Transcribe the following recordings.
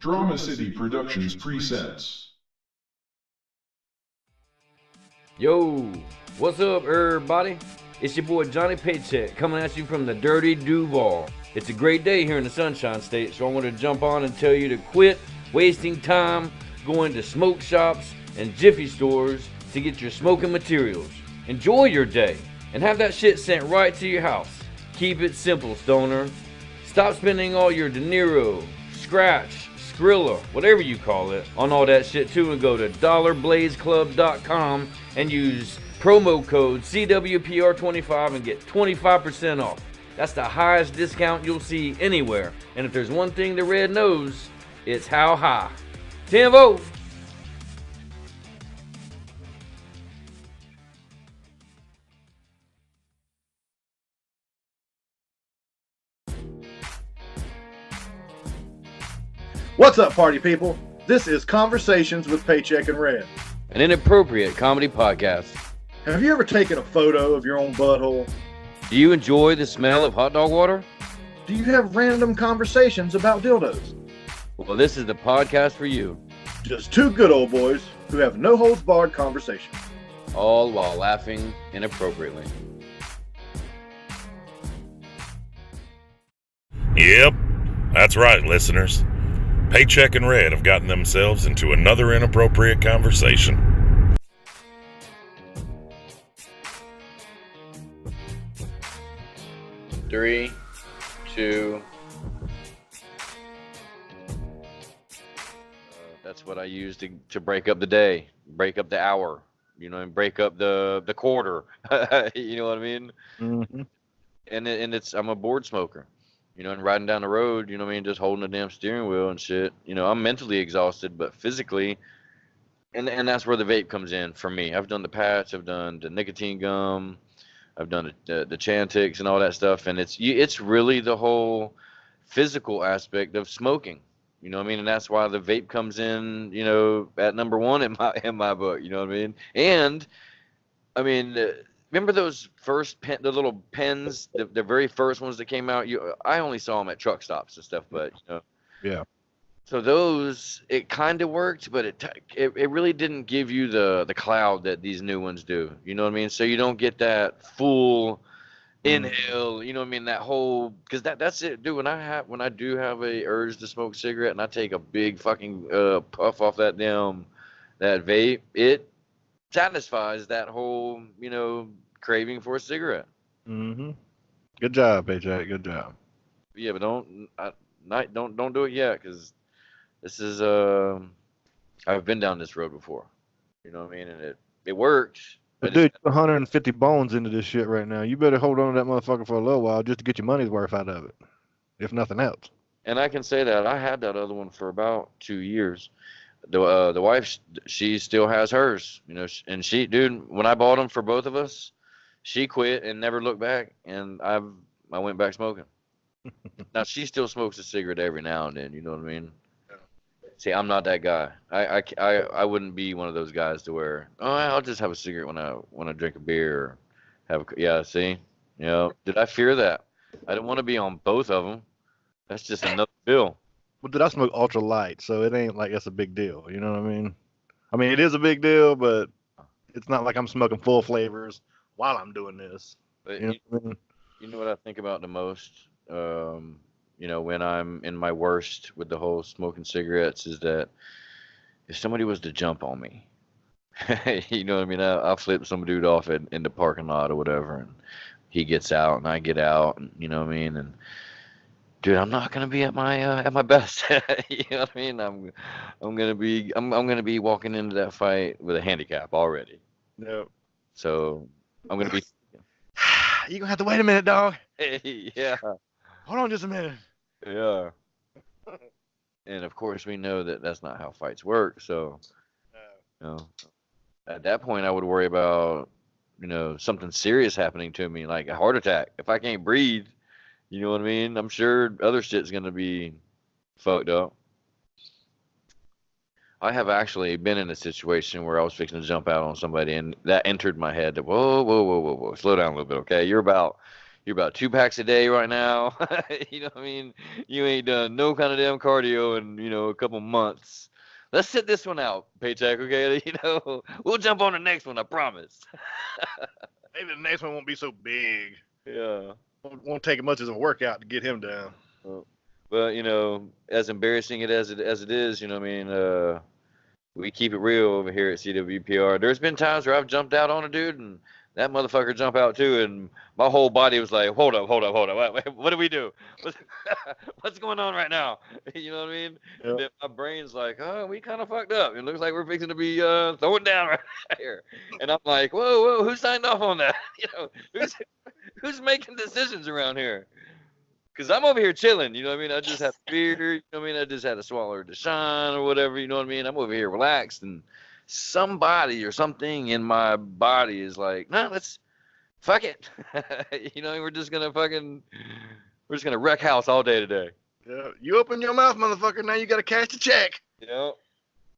Drama City Productions presents. Yo, what's up, everybody? It's your boy Johnny Paycheck coming at you from the dirty Duval. It's a great day here in the Sunshine State, so I wanted to jump on and tell you to quit wasting time going to smoke shops and jiffy stores to get your smoking materials. Enjoy your day and have that shit sent right to your house. Keep it simple, stoner. Stop spending all your De Niro, Scratch, Skrilla, whatever you call it, on all that shit too, and go to dollarblazeclub.com and use promo code CWPR25 and get 25% off. That's the highest discount you'll see anywhere. And if there's one thing the Red knows, it's how high. Timbo! What's up, party people? This is Conversations with Paycheck and Red. An inappropriate comedy podcast. Have you ever taken a photo of your own butthole? Do you enjoy the smell of hot dog water? Do you have random conversations about dildos? Well, this is the podcast for you. Just two good old boys who have no holds barred conversation. All while laughing inappropriately. Yep, that's right, listeners. Paycheck and Red have gotten themselves into another inappropriate conversation. Three, two. That's what I use to break up the day, break up the hour, and break up the quarter. You know what I mean? Mm-hmm. And I'm a board smoker. And riding down the road, just holding the damn steering wheel and shit. I'm mentally exhausted, but physically, and that's where the vape comes in for me. I've done the patch, I've done the nicotine gum, I've done the Chantix and all that stuff, and it's really the whole physical aspect of smoking. And that's why the vape comes in, at number one in my book. You know what I mean? And remember those first the little pens, the very first ones that came out? I only saw them at truck stops and stuff, but Yeah. So those, it kind of worked, but it really didn't give you the cloud that these new ones do. You know what I mean? So you don't get that full inhale. You know what I mean? That whole, because that's it, dude. When I do have a urge to smoke a cigarette and I take a big fucking puff off that vape, it satisfies that whole, craving for a cigarette. Mm-hmm. Good job, Paycheck. Good job. Yeah, but don't do it yet, because this is I've been down this road before. You know what I mean? And it worked. But dude, you're 150 bones into this shit right now. You better hold on to that motherfucker for a little while just to get your money's worth out of it, if nothing else. And I can say that I had that other one for about 2 years. The wife, she still has hers, and dude, when I bought them for both of us, she quit and never looked back, and I went back smoking. Now she still smokes a cigarette every now and then, you know what I mean? See, I'm not that guy. I wouldn't be one of those guys to where, I'll just have a cigarette when I drink a beer or see? Did I fear that? I didn't want to be on both of them. That's just another bill. Well, dude, I smoke ultra light, so it ain't like it's a big deal. You know what I mean? I mean, it is a big deal, but it's not like I'm smoking full flavors while I'm doing this. But You know what I mean? you know what I think about the most? When I'm in my worst with the whole smoking cigarettes, is that if somebody was to jump on me, you know what I mean? I'll flip some dude off in the parking lot or whatever, and he gets out and I get out, and you know what I mean? And dude, I'm not gonna be at my best. You know what I mean? I'm gonna be walking into that fight with a handicap already. No. So I'm gonna be. You gonna have to wait a minute, dog. Yeah. Hold on just a minute. Yeah. And of course, we know that that's not how fights work. So, at that point, I would worry about, something serious happening to me, like a heart attack. If I can't breathe, you know what I mean? I'm sure other shit's gonna be fucked up. I have actually been in a situation where I was fixing to jump out on somebody, and that entered my head that, whoa, slow down a little bit, okay? You're about You're about 2 packs a day right now. You know what I mean? You ain't done no kind of damn cardio in, a couple months. Let's sit this one out, Paycheck, okay? We'll jump on the next one, I promise. Maybe the next one won't be so big. Yeah. Won't take much as a workout to get him down. But, as embarrassing as it is, we keep it real over here at CWPR. There's been times where I've jumped out on a dude and that motherfucker jump out too, and my whole body was like, hold up. Wait, what do we do? What's going on right now? You know what I mean? Yep. And then my brain's like, oh, we kind of fucked up. It looks like we're fixing to be throwing down right here. And I'm like, whoa, who signed off on that? Who's making decisions around here? Because I'm over here chilling, you know what I mean? I just had beer, you know what I mean? I just had a swallow to shine or whatever, you know what I mean? I'm over here relaxed, and somebody or something in my body is like, no, let's fuck it. We're just going to wreck house all day today. Yeah, you open your mouth, motherfucker, now you got to cash the check.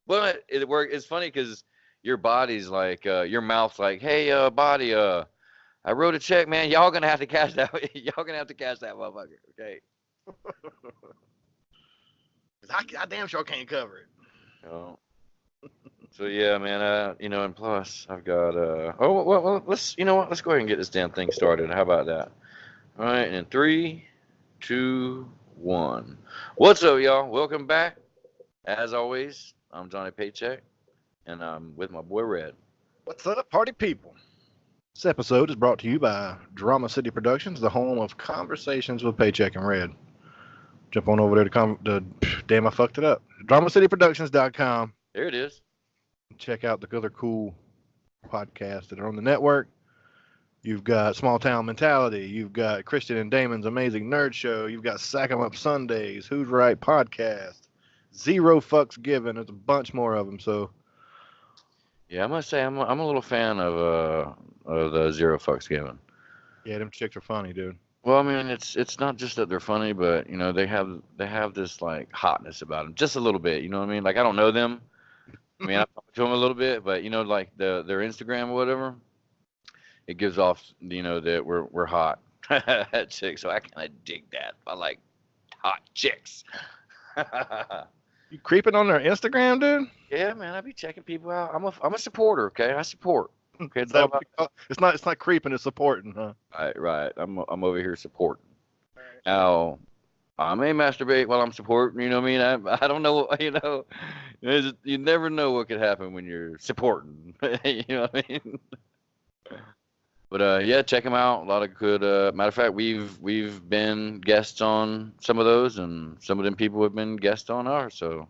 But it's funny because your body's like, your mouth's like, hey, body, I wrote a check, man. Y'all gonna have to cash that. Y'all gonna have to cash that motherfucker, okay? I damn sure can't cover it. So yeah, man. And plus I've got. Well, let's. You know what? Let's go ahead and get this damn thing started. How about that? All right, in 3, 2, 1. What's up, y'all? Welcome back. As always, I'm Johnny Paycheck, and I'm with my boy Red. What's up, party people? This episode is brought to you by Drama City Productions, the home of Conversations with Paycheck and Red. Jump on over there damn, I fucked it up. DramaCityProductions.com. There it is. Check out the other cool podcasts that are on the network. You've got Small Town Mentality. You've got Christian and Damon's Amazing Nerd Show. You've got Sack 'em Up Sundays, Who's Right Podcast, Zero Fucks Given. There's a bunch more of them, so... Yeah, I must say I'm a little fan of the Zero Fucks Given. Yeah, them chicks are funny, dude. Well, I mean, it's not just that they're funny, but they have this like hotness about them, just a little bit. You know what I mean? Like I don't know them. I mean, I've talked to them a little bit, but like their Instagram or whatever, it gives off that we're hot chicks. So I kind of dig that. I like hot chicks. You creeping on their Instagram, dude? Yeah, man, I be checking people out. I'm a supporter, okay? I support. Okay, it's not creeping, it's supporting, huh? Right. I'm over here supporting. Now, I may masturbate while I'm supporting. You know what I mean? I don't know. You never know what could happen when you're supporting. You know what I mean? But yeah, check them out. A lot of good. Matter of fact, we've been guests on some of those, and some of them people have been guests on ours. So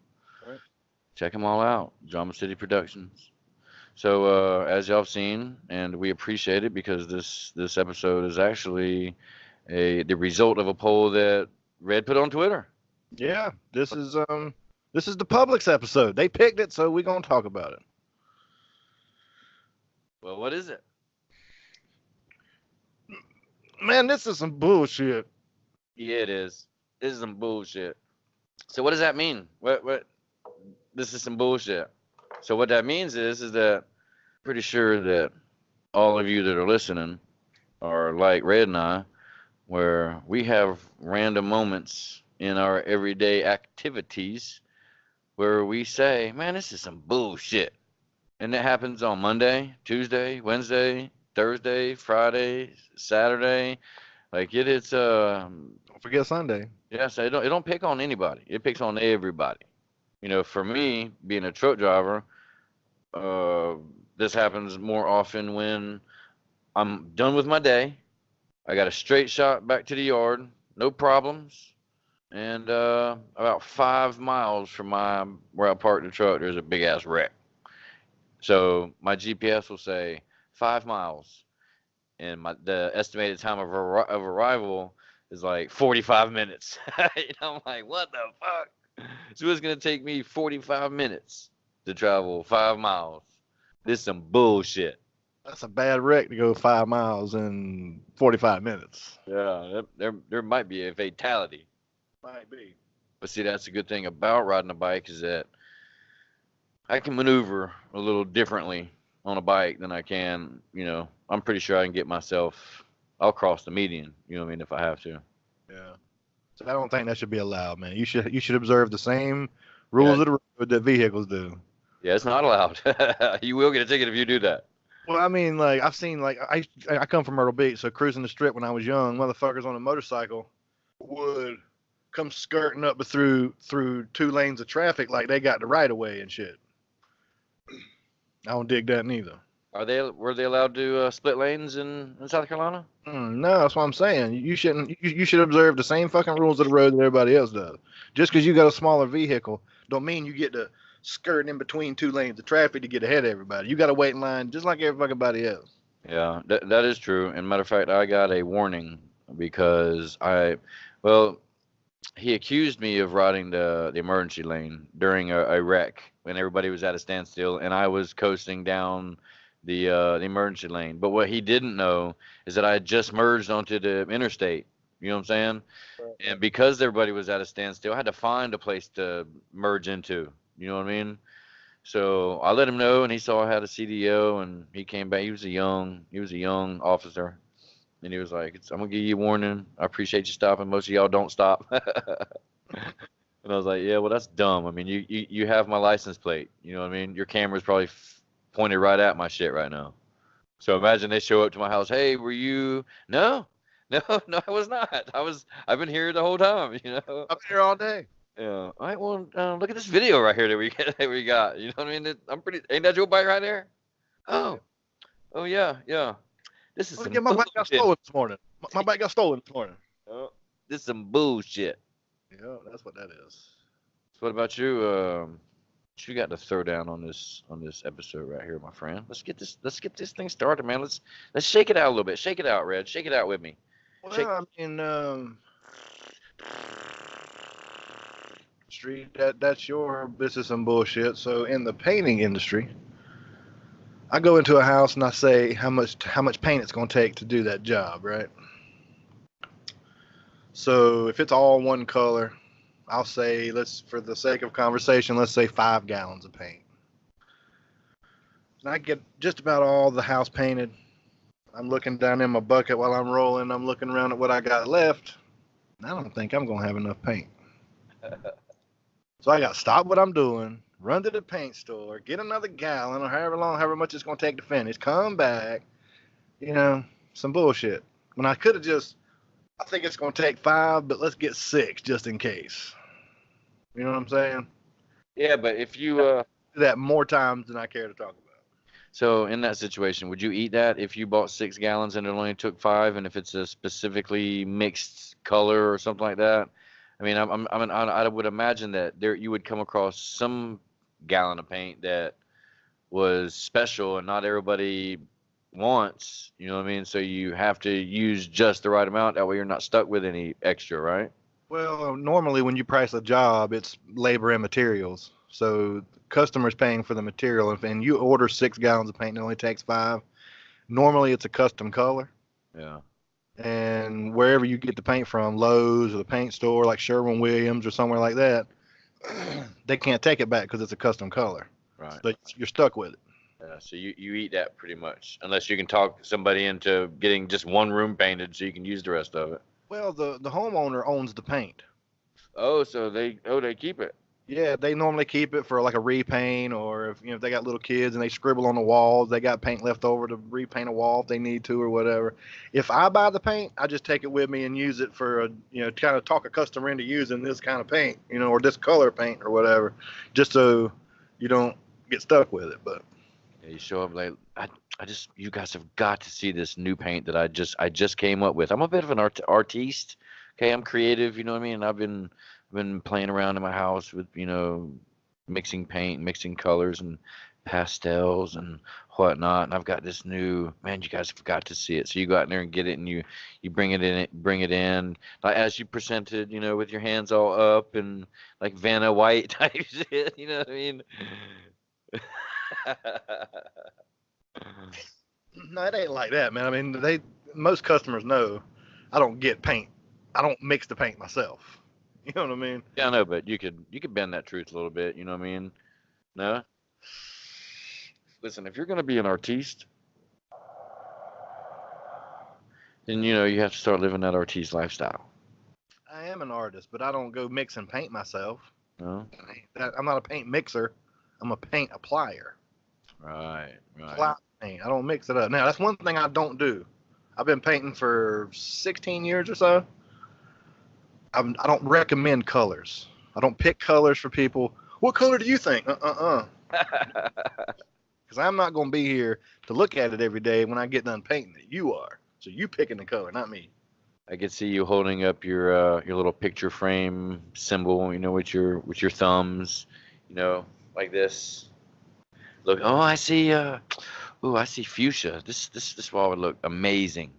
check them all out. Drama City Productions. So as y'all have seen, and we appreciate it because this episode is actually the result of a poll that Red put on Twitter. Yeah, this is the public's episode. They picked it, so we're gonna talk about it. Well, what is it? Man, this is some bullshit. Yeah, it is. This is some bullshit. So what does that mean? What? This is some bullshit. So what that means is that I'm pretty sure that all of you that are listening are like Red and I, where we have random moments in our everyday activities where we say, man, this is some bullshit. And that happens on Monday, Tuesday, Wednesday, Thursday, Friday, Saturday. Like it's don't forget Sunday. Yes, it don't pick on anybody. It picks on everybody. For me, being a truck driver, this happens more often when I'm done with my day. I got a straight shot back to the yard, no problems. And about 5 miles from where I parked the truck, there's a big ass wreck. So my GPS will say 5 miles, and the estimated time of arrival is like 45 minutes. I'm like, what the fuck? So it's gonna take me 45 minutes to travel 5 miles. This is some bullshit. That's a bad wreck to go 5 miles in 45 minutes. Yeah, there might be a fatality. Might be. But see, that's the good thing about riding a bike is that I can maneuver a little differently on a bike than I can. I'm pretty sure I can get myself I'll cross the median. You know what I mean? If I have to. Yeah. So I don't think that should be allowed, man. You should observe the same Yeah, rules of the road that vehicles do. yeah, it's not allowed. You will get a ticket if you do that. Well, I mean, like I've seen, like I come from Myrtle Beach, so cruising the strip when I was young, motherfuckers on a motorcycle would come skirting up through 2 lanes of traffic like they got the right of way and shit. I don't dig that neither. Were they allowed to split lanes in South Carolina? No, that's what I'm saying. You shouldn't. You should observe the same fucking rules of the road that everybody else does. Just because you got a smaller vehicle, don't mean you get to skirt in between 2 lanes of traffic to get ahead of everybody. You got to wait in line just like everybody else. Yeah, that is true. And matter of fact, I got a warning because well, he accused me of riding the emergency lane during a wreck when everybody was at a standstill and I was coasting down the emergency lane. But what he didn't know is that I had just merged onto the interstate. You know what I'm saying? Right. And because everybody was at a standstill, I had to find a place to merge into. You know what I mean? So I let him know, and he saw I had a CDO, and he came back. He was a young officer, and he was like, "I'm gonna give you a warning. I appreciate you stopping. Most of y'all don't stop." And I was like, "Yeah, well, that's dumb. I mean, you have my license plate. You know what I mean? Your camera's probably pointed right at my shit right now. So imagine they show up to my house. Hey, were you? No, no, no, I was not. I've been here the whole time. You know. I've been here all day. Yeah. All right. Well, look at this video right here that we got. You know what I mean? I'm pretty. Ain't that your bike right there? Oh. Oh yeah, yeah. This is some My bike got bullshit. stolen this morning. My bike got stolen this morning. Oh, this is some bullshit. Yeah, that's what that is. So what about you? What you got to throw down on this episode right here, my friend? Let's get this thing started, man. Let's shake it out a little bit. Shake it out, Red. Shake it out with me. Well, I mean, street, that's your business and bullshit. So in the painting industry, I go into a house and I say how much paint it's going to take to do that job, right? So if it's all one color, I'll say, for the sake of conversation, let's say 5 gallons of paint. And I get just about all the house painted. I'm looking down in my bucket while I'm rolling. I'm looking around at what I got left. I don't think I'm going to have enough paint. So I got to stop what I'm doing, run to the paint store, get another gallon or however much it's going to take to finish, come back, some bullshit. When I could have I think it's going to take 5, but let's get 6 just in case. You know what I'm saying? Yeah, but if you do that more times than I care to talk about. So in that situation, would you eat that if you bought 6 gallons and it only took 5, and if it's a specifically mixed color or something like that? I mean, I would imagine that you would come across some gallon of paint that was special and not everybody wants. You know what I mean? So you have to use just the right amount. That way you're not stuck with any extra, right? Well, normally when you price a job, it's labor and materials. So customers paying for the material, and you order 6 gallons of paint and it only takes 5. Normally it's a custom color. Yeah. And wherever you get the paint from, Lowe's or the paint store like Sherwin-Williams or somewhere like that, they can't take it back because it's a custom color. Right. But you're stuck with it. Yeah, so you eat that pretty much, unless you can talk somebody into getting just one room painted so you can use the rest of it. Well, the homeowner owns the paint. Oh, so they keep it. Yeah, they normally keep it for like a repaint, or if they got little kids and they scribble on the walls, they got paint left over to repaint a wall if they need to or whatever. If I buy the paint, I just take it with me and use it for kind of talk a customer into using this kind of paint, or this color paint or whatever, just so you don't get stuck with it. But yeah, you show up like you guys have got to see this new paint that I just came up with. I'm a bit of an artiste. Okay, I'm creative. You know what I mean? I've been playing around in my house with mixing paint, mixing colors and pastels and whatnot. And I've got this new, man, you guys have got to see it. So you go out there and get it, and you bring it in like as you presented, with your hands all up and like Vanna White type shit. You know what I mean? no, it ain't like that, man. I mean, most customers know I don't get paint. I don't mix the paint myself. You know what I mean? Yeah, I know, but you could bend that truth a little bit. You know what I mean? No? Listen, if you're going to be an artiste, then you have to start living that artiste lifestyle. I am an artist, but I don't go mix and paint myself. No? I'm not a paint mixer. I'm a paint applier. Right. Apply paint. I don't mix it up. Now, that's one thing I don't do. I've been painting for 16 years or so. I don't recommend colors. I don't pick colors for people. What color do you think? Because I'm not going to be here to look at it every day when I get done painting it. You are. So you picking the color, not me. I could see you holding up your little picture frame symbol, with your thumbs, like this. Look, I see. I see fuchsia. This wall would look amazing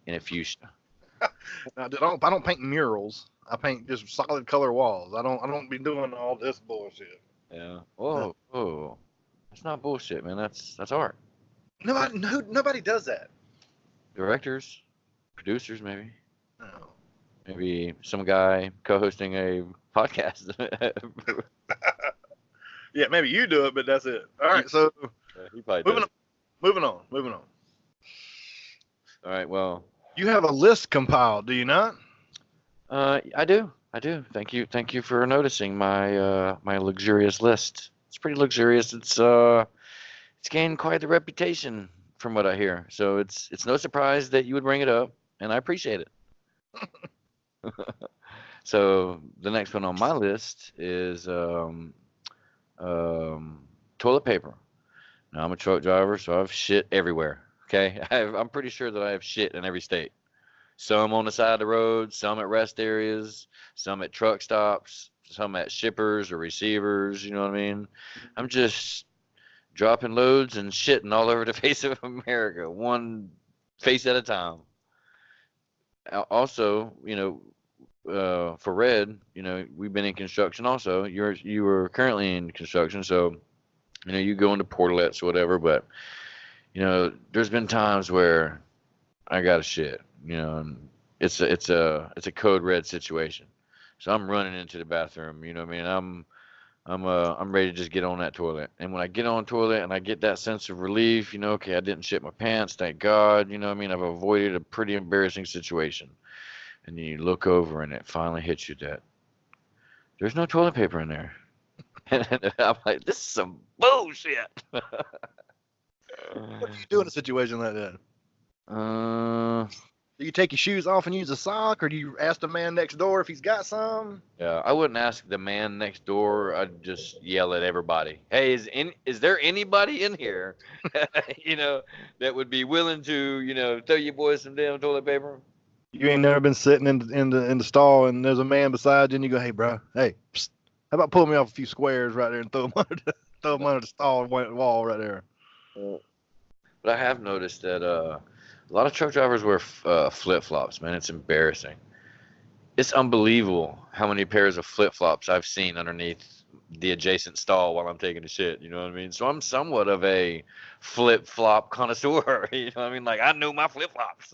in a fuchsia. Now, I don't paint murals. I paint just solid color walls. I don't be doing all this bullshit. Yeah. Oh, that's not bullshit, man. That's art. Nobody does that. Directors, producers, maybe. No. Maybe some guy co-hosting a podcast. Yeah, maybe you do it, but that's it. All right, so he probably moving on. All right, well, you have a list compiled, do you not? I do. Thank you for noticing my my luxurious list. It's pretty luxurious. It's gained quite the reputation from what I hear. So it's no surprise that you would bring it up, and I appreciate it. So the next one on my list is toilet paper. Now I'm a truck driver, so I have shit everywhere. Okay, I'm pretty sure that I have shit in every state. Some on the side of the road, some at rest areas, some at truck stops, some at shippers or receivers. You know what I mean? I'm just dropping loads and shitting all over the face of America, one face at a time. Also, for Red, we've been in construction also. You were currently in construction, so you go into portalets or whatever, but there's been times where I got to shit, and it's a code red situation. So I'm running into the bathroom, you know what I mean? I'm ready to just get on that toilet. And when I get on the toilet and I get that sense of relief, okay, I didn't shit my pants, thank God, you know what I mean? I've avoided a pretty embarrassing situation. And then you look over and it finally hits you that there's no toilet paper in there. And I'm like, this is some bullshit. What do you do in a situation like that? Do you take your shoes off and use a sock, or do you ask the man next door if he's got some? Yeah, I wouldn't ask the man next door. I'd just yell at everybody. Hey, is there anybody in here, that would be willing to, throw you boys some damn toilet paper? You ain't never been sitting in the stall and there's a man beside you and you go, hey, bro, hey, psst, how about pulling me off a few squares right there and throw them under the stall wall right there? But I have noticed that a lot of truck drivers wear flip-flops, man. It's embarrassing. It's unbelievable how many pairs of flip-flops I've seen underneath the adjacent stall while I'm taking a shit, you know what I mean? So I'm somewhat of a flip-flop connoisseur, you know what I mean? Like, I know my flip-flops.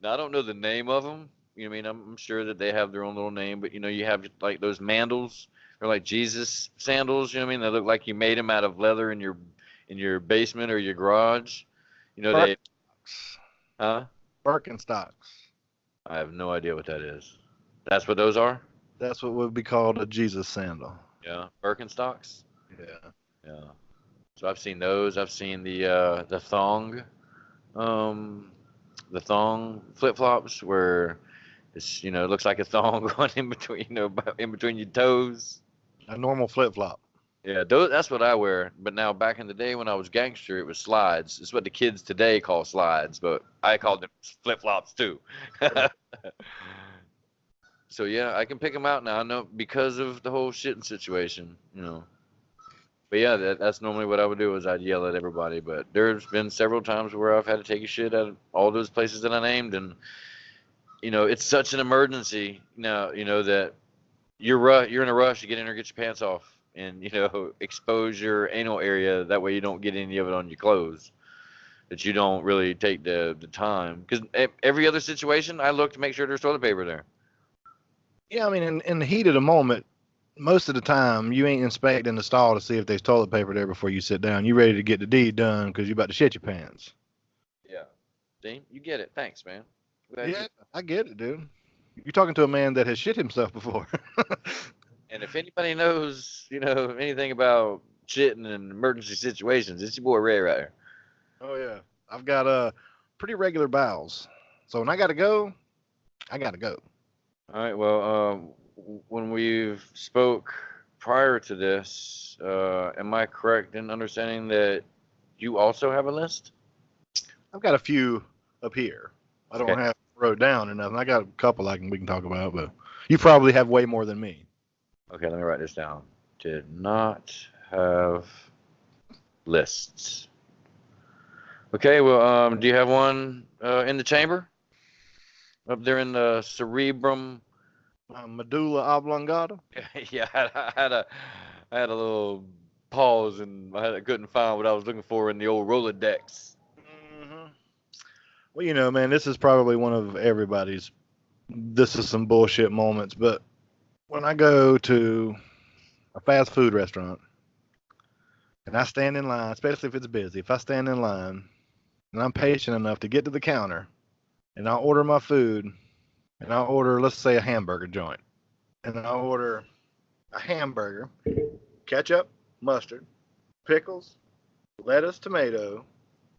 Now, I don't know the name of them, you know what I mean? I'm sure that they have their own little name, but, you have, like, those mandals. They're like Jesus sandals, you know what I mean? They look like you made them out of leather in your basement or your garage. Birkenstocks. I have no idea what that is. That's what those are? That's what would be called a Jesus sandal. Yeah, Birkenstocks. Yeah. So I've seen those. I've seen the thong, flip flops where it's it looks like a thong going in between your toes. A normal flip flop. Yeah, that's what I wear. But now back in the day when I was gangster, it was slides. It's what the kids today call slides, but I called them flip flops too. So yeah, I can pick them out now. I know because of the whole shitting situation, But yeah, that's normally what I would do is I'd yell at everybody. But there's been several times where I've had to take a shit at all those places that I named, and it's such an emergency now. That you're in a rush to get in there, get your pants off, and expose your anal area. That way you don't get any of it on your clothes. That you don't really take the time, because every other situation I look to make sure there's toilet paper there. Yeah, I mean, in the heat of the moment, most of the time, you ain't inspecting the stall to see if there's toilet paper there before you sit down. You ready to get the deed done because you about to shit your pants. Yeah. See, you get it. Thanks, man. Glad Yeah, you- I get it, dude. You're talking to a man that has shit himself before. And if anybody knows, anything about shitting in emergency situations, it's your boy Ray right here. Oh yeah, I've got pretty regular bowels, so when I gotta go, I gotta go. All right. Well, when we've spoke prior to this, am I correct in understanding that you also have a list? I've got a few up here. I don't Okay. have wrote down or nothing. I got a couple we can talk about, but you probably have way more than me. Okay, let me write this down. Did not have lists. Okay, well, do you have one in the chamber? Up there in the cerebrum? Medulla oblongata. Yeah, I had a little pause and I couldn't find what I was looking for in the old Rolodex. hmm Well, man, this is probably one of everybody's. This is some bullshit moments, but when I go to a fast food restaurant and I stand in line, especially if it's busy, if I stand in line and I'm patient enough to get to the counter and I'll order my food and I'll order, let's say, a hamburger joint, and I'll order a hamburger, ketchup, mustard, pickles, lettuce, tomato,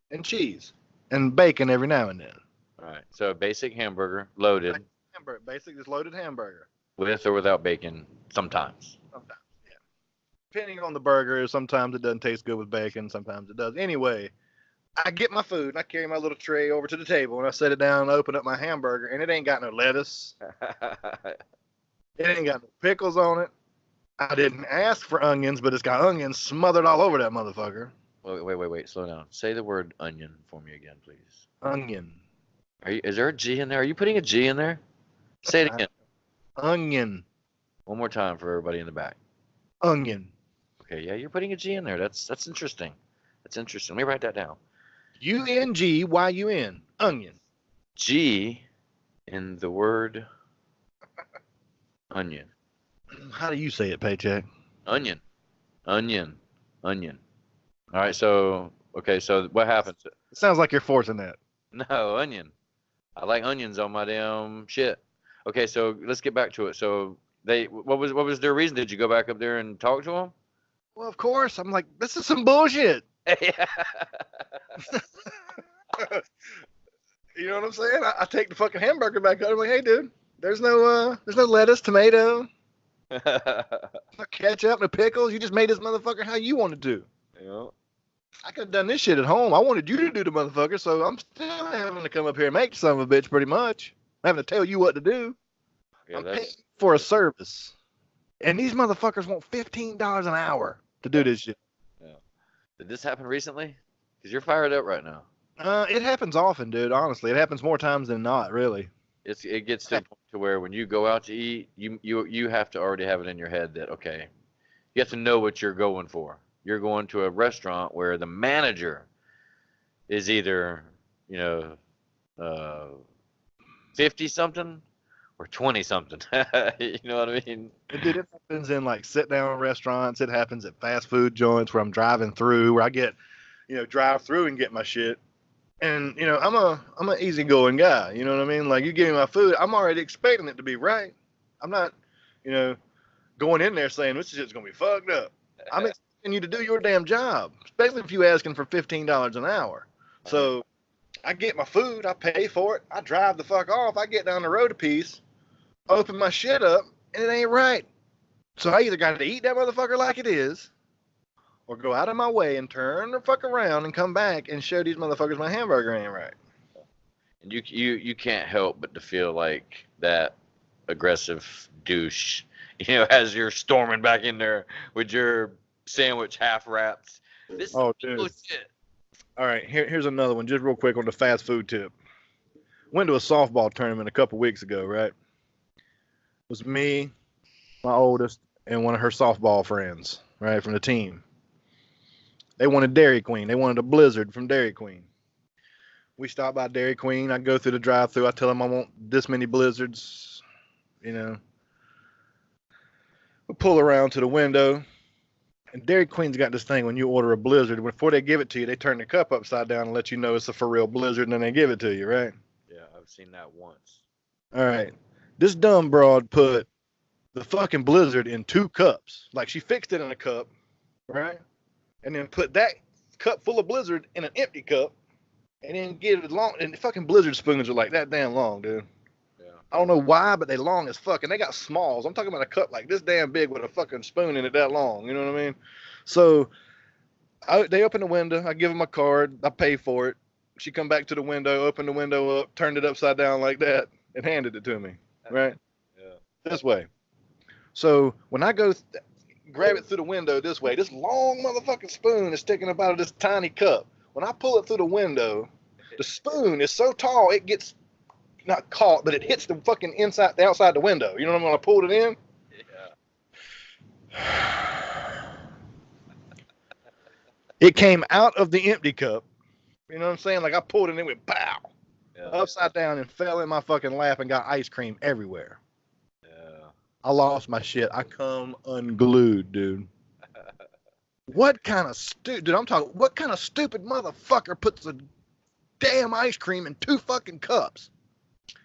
and cheese, and bacon every now and then. All right, so basic hamburger, loaded, Hamburger, basic, just loaded hamburger. with or without bacon, sometimes. Sometimes, yeah. Depending on the burger, sometimes it doesn't taste good with bacon, sometimes it does. Anyway, I get my food and I carry my little tray over to the table and I set it down and open up my hamburger and it ain't got no lettuce. It ain't got no pickles on it. I didn't ask for onions, but it's got onions smothered all over that motherfucker. Wait, slow down. Say the word onion for me again, please. Onion. Is there a G in there? Are you putting a G in there? Say it again. Onion. One more time for everybody in the back. Onion. Okay, yeah, you're putting a G in there. That's interesting. That's interesting. Let me write that down. Ungyun. Onion. G in the word onion. How do you say it, Paycheck? Onion. Onion. Onion. All right, so what happens? It sounds like you're forcing that. No, onion. I like onions on my damn shit. Okay, so let's get back to it. So what was their reason? Did you go back up there and talk to them? Well, of course. I'm like, this is some bullshit. You know what I'm saying? I take the fucking hamburger back out. I'm like, hey, dude, there's no lettuce, tomato, no ketchup, no pickles. You just made this motherfucker how you wanted to. Yeah. I could have done this shit at home. I wanted you to do the motherfucker, so I'm still having to come up here and make son of a bitch pretty much. I'm having to tell you what to do. Yeah, I'm paying for a service. And these motherfuckers want $15 an hour to do this shit. Yeah. Did this happen recently? Because you're fired up right now. It happens often, dude. Honestly, it happens more times than not, really. It gets to the point to where when you go out to eat, you have to already have it in your head that, okay, you have to know what you're going for. You're going to a restaurant where the manager is either 50 something or 20 something. You know what I mean? Dude, it happens in like sit down restaurants. It happens at fast food joints where I'm driving through, where I get, drive through and get my shit. And I'm an easygoing guy. You know what I mean? Like, you give me my food, I'm already expecting it to be right. I'm not, going in there saying this shit's gonna be fucked up. I'm expecting you to do your damn job, especially if you asking for $15 an hour. So I get my food, I pay for it, I drive the fuck off, I get down the road a piece, open my shit up, and it ain't right. So I either got to eat that motherfucker like it is, or go out of my way and turn the fuck around and come back and show these motherfuckers my hamburger ain't right. And you can't help but to feel like that aggressive douche, as you're storming back in there with your sandwich half wrapped. This is Dude. bullshit. All right, here's another one, just real quick on the fast food tip. Went to a softball tournament a couple weeks ago, right? It was me, my oldest, and one of her softball friends, right, from the team. They wanted Dairy Queen. They wanted a Blizzard from Dairy Queen. We stopped by Dairy Queen. I go through the drive-thru. I tell them I want this many Blizzards. We pull around to the window. And Dairy Queen's got this thing when you order a Blizzard, before they give it to you, they turn the cup upside down and let you know it's a for real Blizzard, and then they give it to you, right? Yeah, I've seen that once. All right. This dumb broad put the fucking Blizzard in 2 cups. Like, she fixed it in a cup, right? And then put that cup full of Blizzard in an empty cup, and then get it long. And the fucking Blizzard spoons are like that damn long, dude. Yeah. I don't know why, but they long as fuck. And they got smalls. I'm talking about a cup like this damn big with a fucking spoon in it that long. You know what I mean? So they open the window. I give them a card. I pay for it. She come back to the window, opened the window up, turned it upside down like that, and handed it to me. Right? Yeah. This way. So when I go grab it through the window this way, this long motherfucking spoon is sticking up out of this tiny cup. When I pull it through the window, the spoon is so tall it gets not caught, but it hits the fucking the outside the window. You know what I mean? When I pulled it in. Yeah. It came out of the empty cup. You know what I'm saying? Like I pulled it and it went pow, upside down and fell in my fucking lap and got ice cream everywhere. Yeah. I lost my shit. I come unglued, dude. What kind of what kind of stupid motherfucker puts a damn ice cream in 2 fucking cups?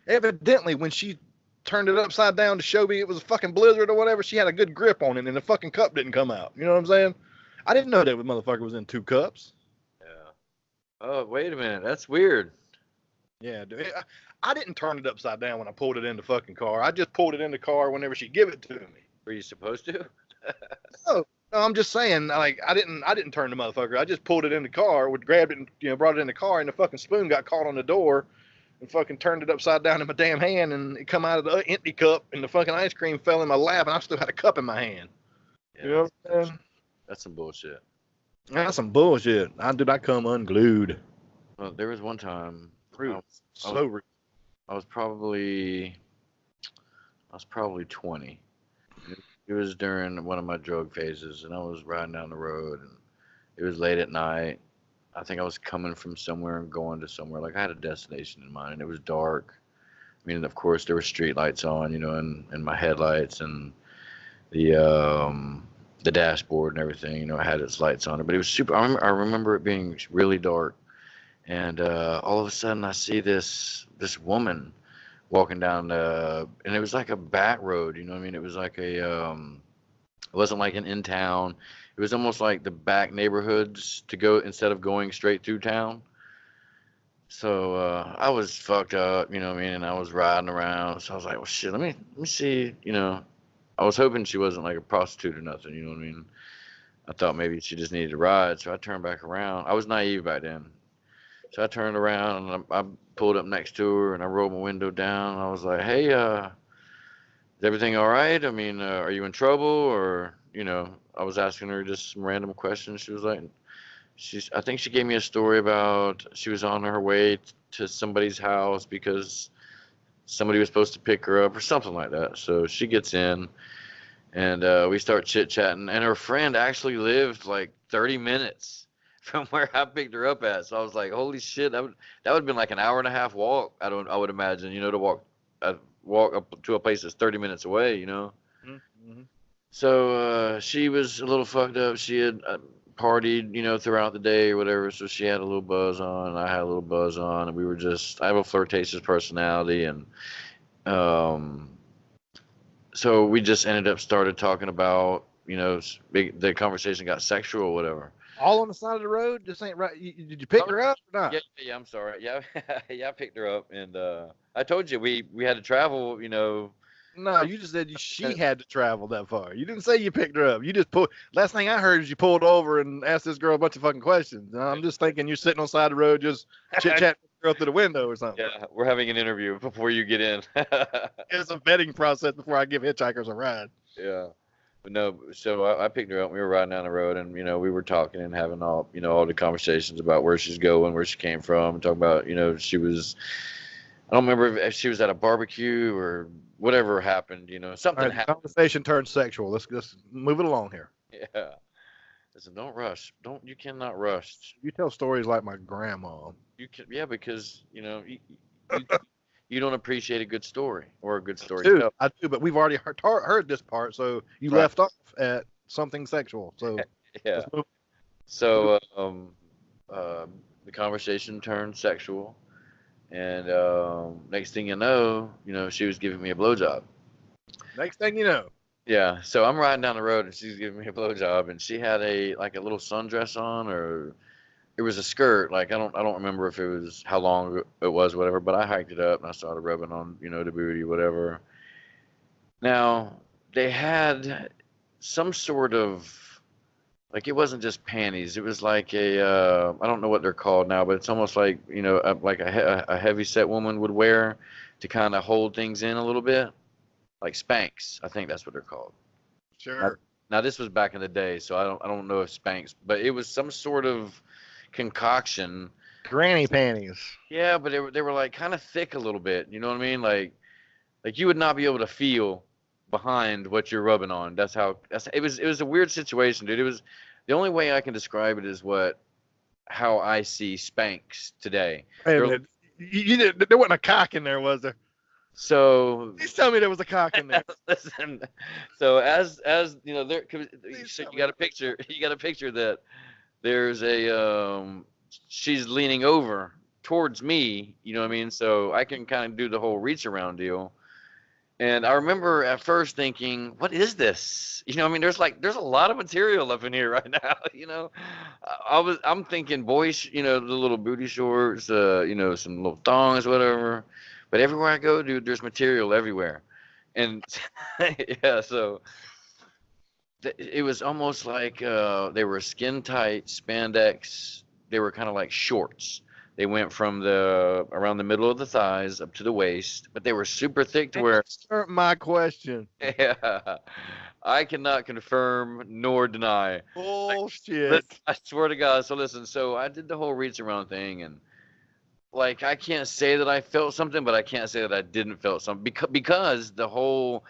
Evidently, when she turned it upside down to show me it was a fucking Blizzard or whatever, she had a good grip on it and the fucking cup didn't come out. You know what I'm saying? I didn't know that motherfucker was in 2 cups. Yeah. Oh, wait a minute. That's weird. Yeah, dude. I didn't turn it upside down when I pulled it in the fucking car. I just pulled it in the car whenever she give it to me. Were you supposed to? No, I'm just saying, like, I didn't turn the motherfucker. I just pulled it in the car, grabbed it and, brought it in the car, and the fucking spoon got caught on the door and fucking turned it upside down in my damn hand, and it come out of the empty cup, and the fucking ice cream fell in my lap, and I still had a cup in my hand. Yeah, you know what I'm saying? That's some bullshit. That's some bullshit. I come unglued. Well, there was one time. Rude. I was probably 20. It was during one of my drug phases, and I was riding down the road, and it was late at night. I think I was coming from somewhere and going to somewhere. Like I had a destination in mind, and it was dark. I mean, of course, there were street lights on, and my headlights and the dashboard and everything. Had its lights on it, but it was super. I remember it being really dark, and all of a sudden I see this woman walking down and it was like a back road, it was like it wasn't like an in town. It was almost like the back neighborhoods to go instead of going straight through town. So I was fucked up, and I was riding around. So I was like, well, shit, let me see, I was hoping she wasn't like a prostitute or nothing, you know what I mean? I thought maybe she just needed a ride. So I turned back around. I was naive back then. So I turned around and I pulled up next to her and I rolled my window down. And I was like, hey, is everything all right? I mean, are you in trouble? Or, I was asking her just some random questions. She was like, I think she gave me a story about she was on her way to somebody's house because somebody was supposed to pick her up or something like that. So she gets in and we start chit-chatting. And her friend actually lived like 30 minutes from where I picked her up at. So I was like, holy shit, that would have been like an hour and a half walk. I would imagine, to walk up to a place that's 30 minutes away, Mm-hmm. So she was a little fucked up. She had partied, throughout the day or whatever. So she had a little buzz on, and I had a little buzz on, and I have a flirtatious personality, and so we just started talking about, the conversation got sexual or whatever. All on the side of the road? This ain't right. Did you pick her up or not? Yeah, I'm sorry. Yeah, I picked her up, and I told you we had to travel, No, you just said she had to travel that far. You didn't say you picked her up. You just last thing I heard is you pulled over and asked this girl a bunch of fucking questions. And I'm just thinking you're sitting on the side of the road just chit-chatting with the girl through the window or something. Yeah, we're having an interview before you get in. It's a vetting process before I give hitchhikers a ride. Yeah. But no, so I picked her up. We were riding down the road, and we were talking and having all all the conversations about where she's going, where she came from, and talking about she was. I don't remember if she was at a barbecue or whatever happened. Something right, happened. Conversation turned sexual. Let's move it along here. Yeah. Listen, don't rush. You cannot rush. You tell stories like my grandma. Because you don't appreciate a good story or a good story. I do, but we've already heard this part, so you left off at something sexual. So Yeah. let's move. So the conversation turned sexual, and next thing you know, she was giving me a blowjob. Next thing you know, Yeah. So I'm riding down the road, and she's giving me a blowjob, and she had a little sundress on, or it was a skirt. Like I don't remember if it was how long it was, whatever. But I hiked it up and I started rubbing on, the booty, whatever. Now they had some sort of like, it wasn't just panties. It was like I don't know what they're called now, but it's almost like like a heavy set woman would wear to kind of hold things in a little bit, like Spanx. I think that's what they're called. sure. Now this was back in the day, so I don't know if Spanx, but it was some sort of concoction. Granny panties. Yeah, but they were like kind of thick a little bit. You know what I mean? Like you would not be able to feel behind what you're rubbing on. It was a weird situation, dude. It was the only way I can describe it is how I see Spanx today. Wait a minute. You didn't, there wasn't a cock in there, was there? So Please tell me there was a cock in there. listen. So as there, Please so tell you me. got a picture. You got a picture that there's she's leaning over towards me. You know what I mean? So I can kind of do the whole reach around deal. And I remember at first thinking, what is this? I mean, there's a lot of material up in here right now. I'm thinking boys, the little booty shorts, some little thongs, whatever. But everywhere I go, dude, there's material everywhere. And yeah, so it was almost like they were skin tight spandex. They were kind of like shorts. They went from around the middle of the thighs up to the waist, but they were super thick to where. Answer my question. Yeah, I cannot confirm nor deny. Bullshit. I swear to God. So listen, so I did the whole reach around thing, and like I can't say that I felt something, but I can't say that I didn't feel something because the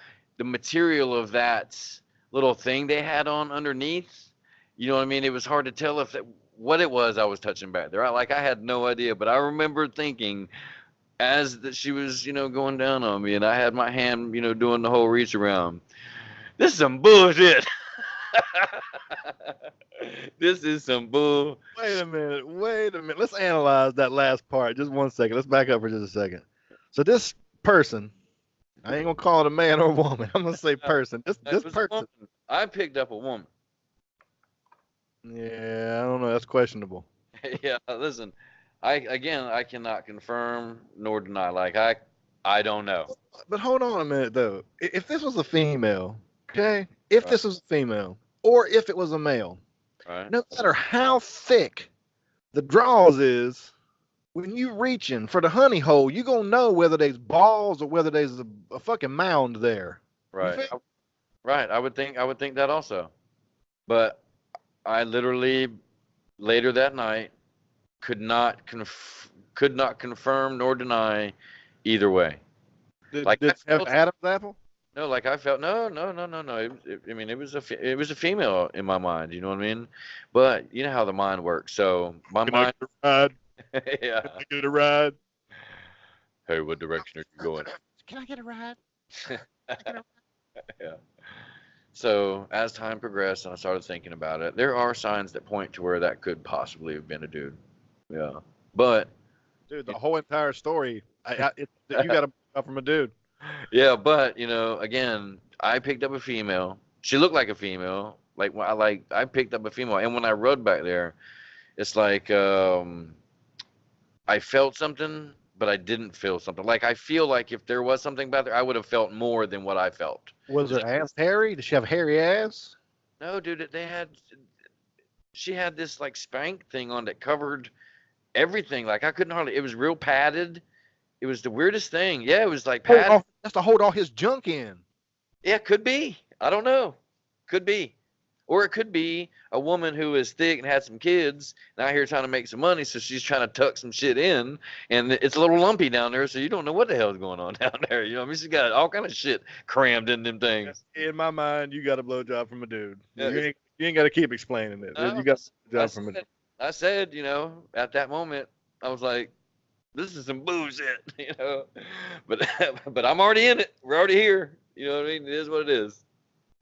material of that little thing they had on underneath. You know what I mean? It was hard to tell what it was I was touching back there. I had no idea, but I remember thinking as that she was, going down on me, and I had my hand, doing the whole reach around. This is some bullshit. This is some bull. Wait a minute. Let's analyze that last part. Just 1 second. Let's back up for just a second. So this person, I ain't gonna call it a man or a woman. I'm gonna say person. This person. I picked up a woman. Yeah, I don't know. That's questionable. Yeah, listen. I cannot confirm nor deny. Like I don't know. But hold on a minute though. If this was a female, okay? If this was a female, or if it was a male, Right. no matter how thick the draws is, when you reaching for the honey hole, you gonna know whether there's balls or whether there's a fucking mound there. Right. Right. I would think that also. But I literally later that night could not confirm nor deny either way. Did Like, it have Adam's apple? No, like I felt no. I mean, it was a female in my mind. You know what I mean? But you know how the mind works. So my mind. I Yeah. get a ride? Hey, what direction are you going? Can I get a ride? Yeah. So as time progressed and I started thinking about it, there are signs that point to where that could possibly have been a dude. Yeah. But Dude, the whole entire story, you got to from a dude. yeah, but again, I picked up a female. She looked like a female. I picked up a female, and when I rode back there, it's like I felt something, but I didn't feel something. Like I feel like if there was something back there, I would have felt more than what I felt. Was her ass hairy? Did she have a hairy ass? No, dude, she had this like spank thing on that covered everything. Like I couldn't hardly. It was real padded. It was the weirdest thing. Yeah, it was like padded. That's to hold all his junk in. Yeah, could be. I don't know. Could be. Or it could be a woman who is thick and had some kids and out here trying to make some money, so she's trying to tuck some shit in, and it's a little lumpy down there, so you don't know what the hell's going on down there. You know what I mean? She's got all kind of shit crammed in them things. In my mind, you got a blowjob from a dude. Yeah, you ain't got to keep explaining it. No, You got a blowjob from a dude. I said, at that moment, I was like, this is some bullshit, But I'm already in it. We're already here. You know what I mean? It is what it is.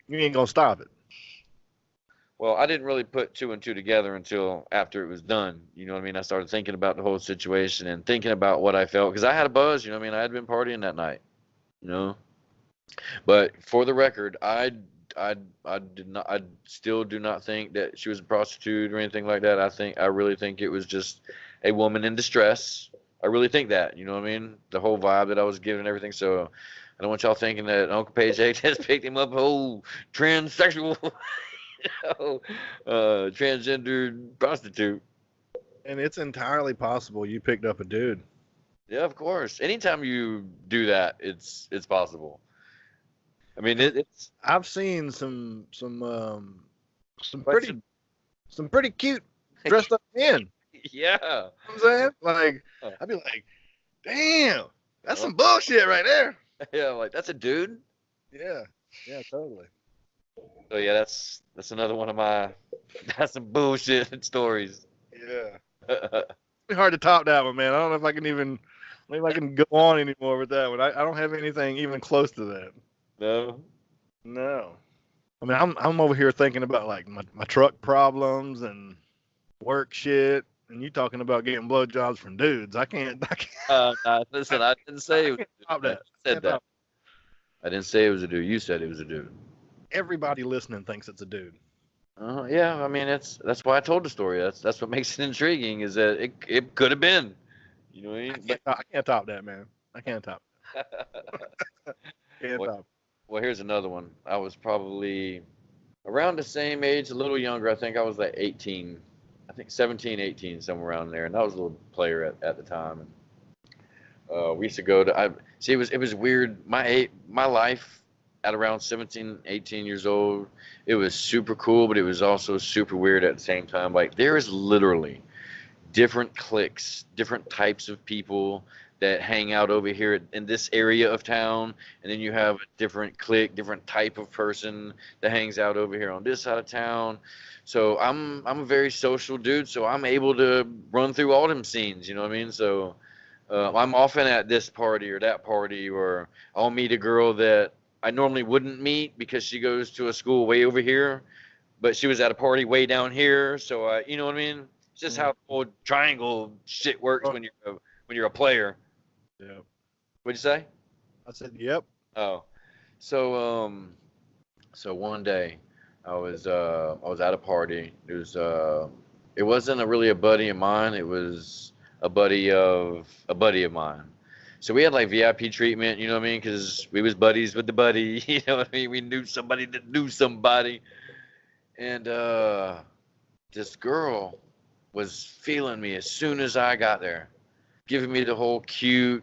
You ain't going to stop it. Well, I didn't really put two and two together until after it was done. You know what I mean? I started thinking about the whole situation and thinking about what I felt because I had a buzz. You know what I mean? I had been partying that night. You know, but for the record, I did not. I still do not think that she was a prostitute or anything like that. I really think it was just a woman in distress. I really think that. You know what I mean? The whole vibe that I was giving and everything. So I don't want y'all thinking that Uncle Paycheck just picked him up, oh, transsexual, transgendered prostitute. And it's entirely possible you picked up a dude. Yeah, of course. Anytime you do that, it's possible. I mean, it's I've seen some What's pretty cute dressed up men. yeah. You know what I'm saying? Like, I'd be like, damn, that's some bullshit right there. Yeah, like that's a dude. Yeah, totally. So yeah, that's another one of my that's some bullshit stories. Yeah. It's hard to top that one, man. I don't know if I can even, maybe I can go on anymore with that one. I don't have anything even close to that. No. I mean, I'm over here thinking about like my truck problems and work shit, and you talking about getting blowjobs from dudes. I can't. Nah, listen, I didn't say it was Stop that. I said that. I didn't say it was a dude. You said it was a dude. Everybody listening thinks it's a dude. Yeah, I mean that's why I told the story. That's what makes it intriguing is that it could have been. You know what I mean? I can't top that, man. I can't top. Can't top. Well, here's another one. I was probably around the same age, a little younger. I think I was like 18. I think 17, 18, somewhere around there. And I was a little player at the time. And we used to go to. It was weird. My life at around 17, 18 years old, it was super cool, but it was also super weird at the same time. Like there is literally different cliques, different types of people that hang out over here in this area of town, and then you have a different clique, different type of person that hangs out over here on this side of town. So I'm a very social dude, so I'm able to run through all them scenes, you know what I mean? So I'm often at this party or that party, or I'll meet a girl that I normally wouldn't meet because she goes to a school way over here, but she was at a party way down here. So you know what I mean? It's just how the whole triangle shit works when you're a player. Yeah. What'd you say? I said, yep. Oh, so one day I was at a party. It wasn't really a buddy of mine. It was a buddy of mine. So we had like VIP treatment, you know what I mean? Because we was buddies with the buddy, you know what I mean? We knew somebody that knew somebody, and this girl was feeling me as soon as I got there, giving me the whole cute,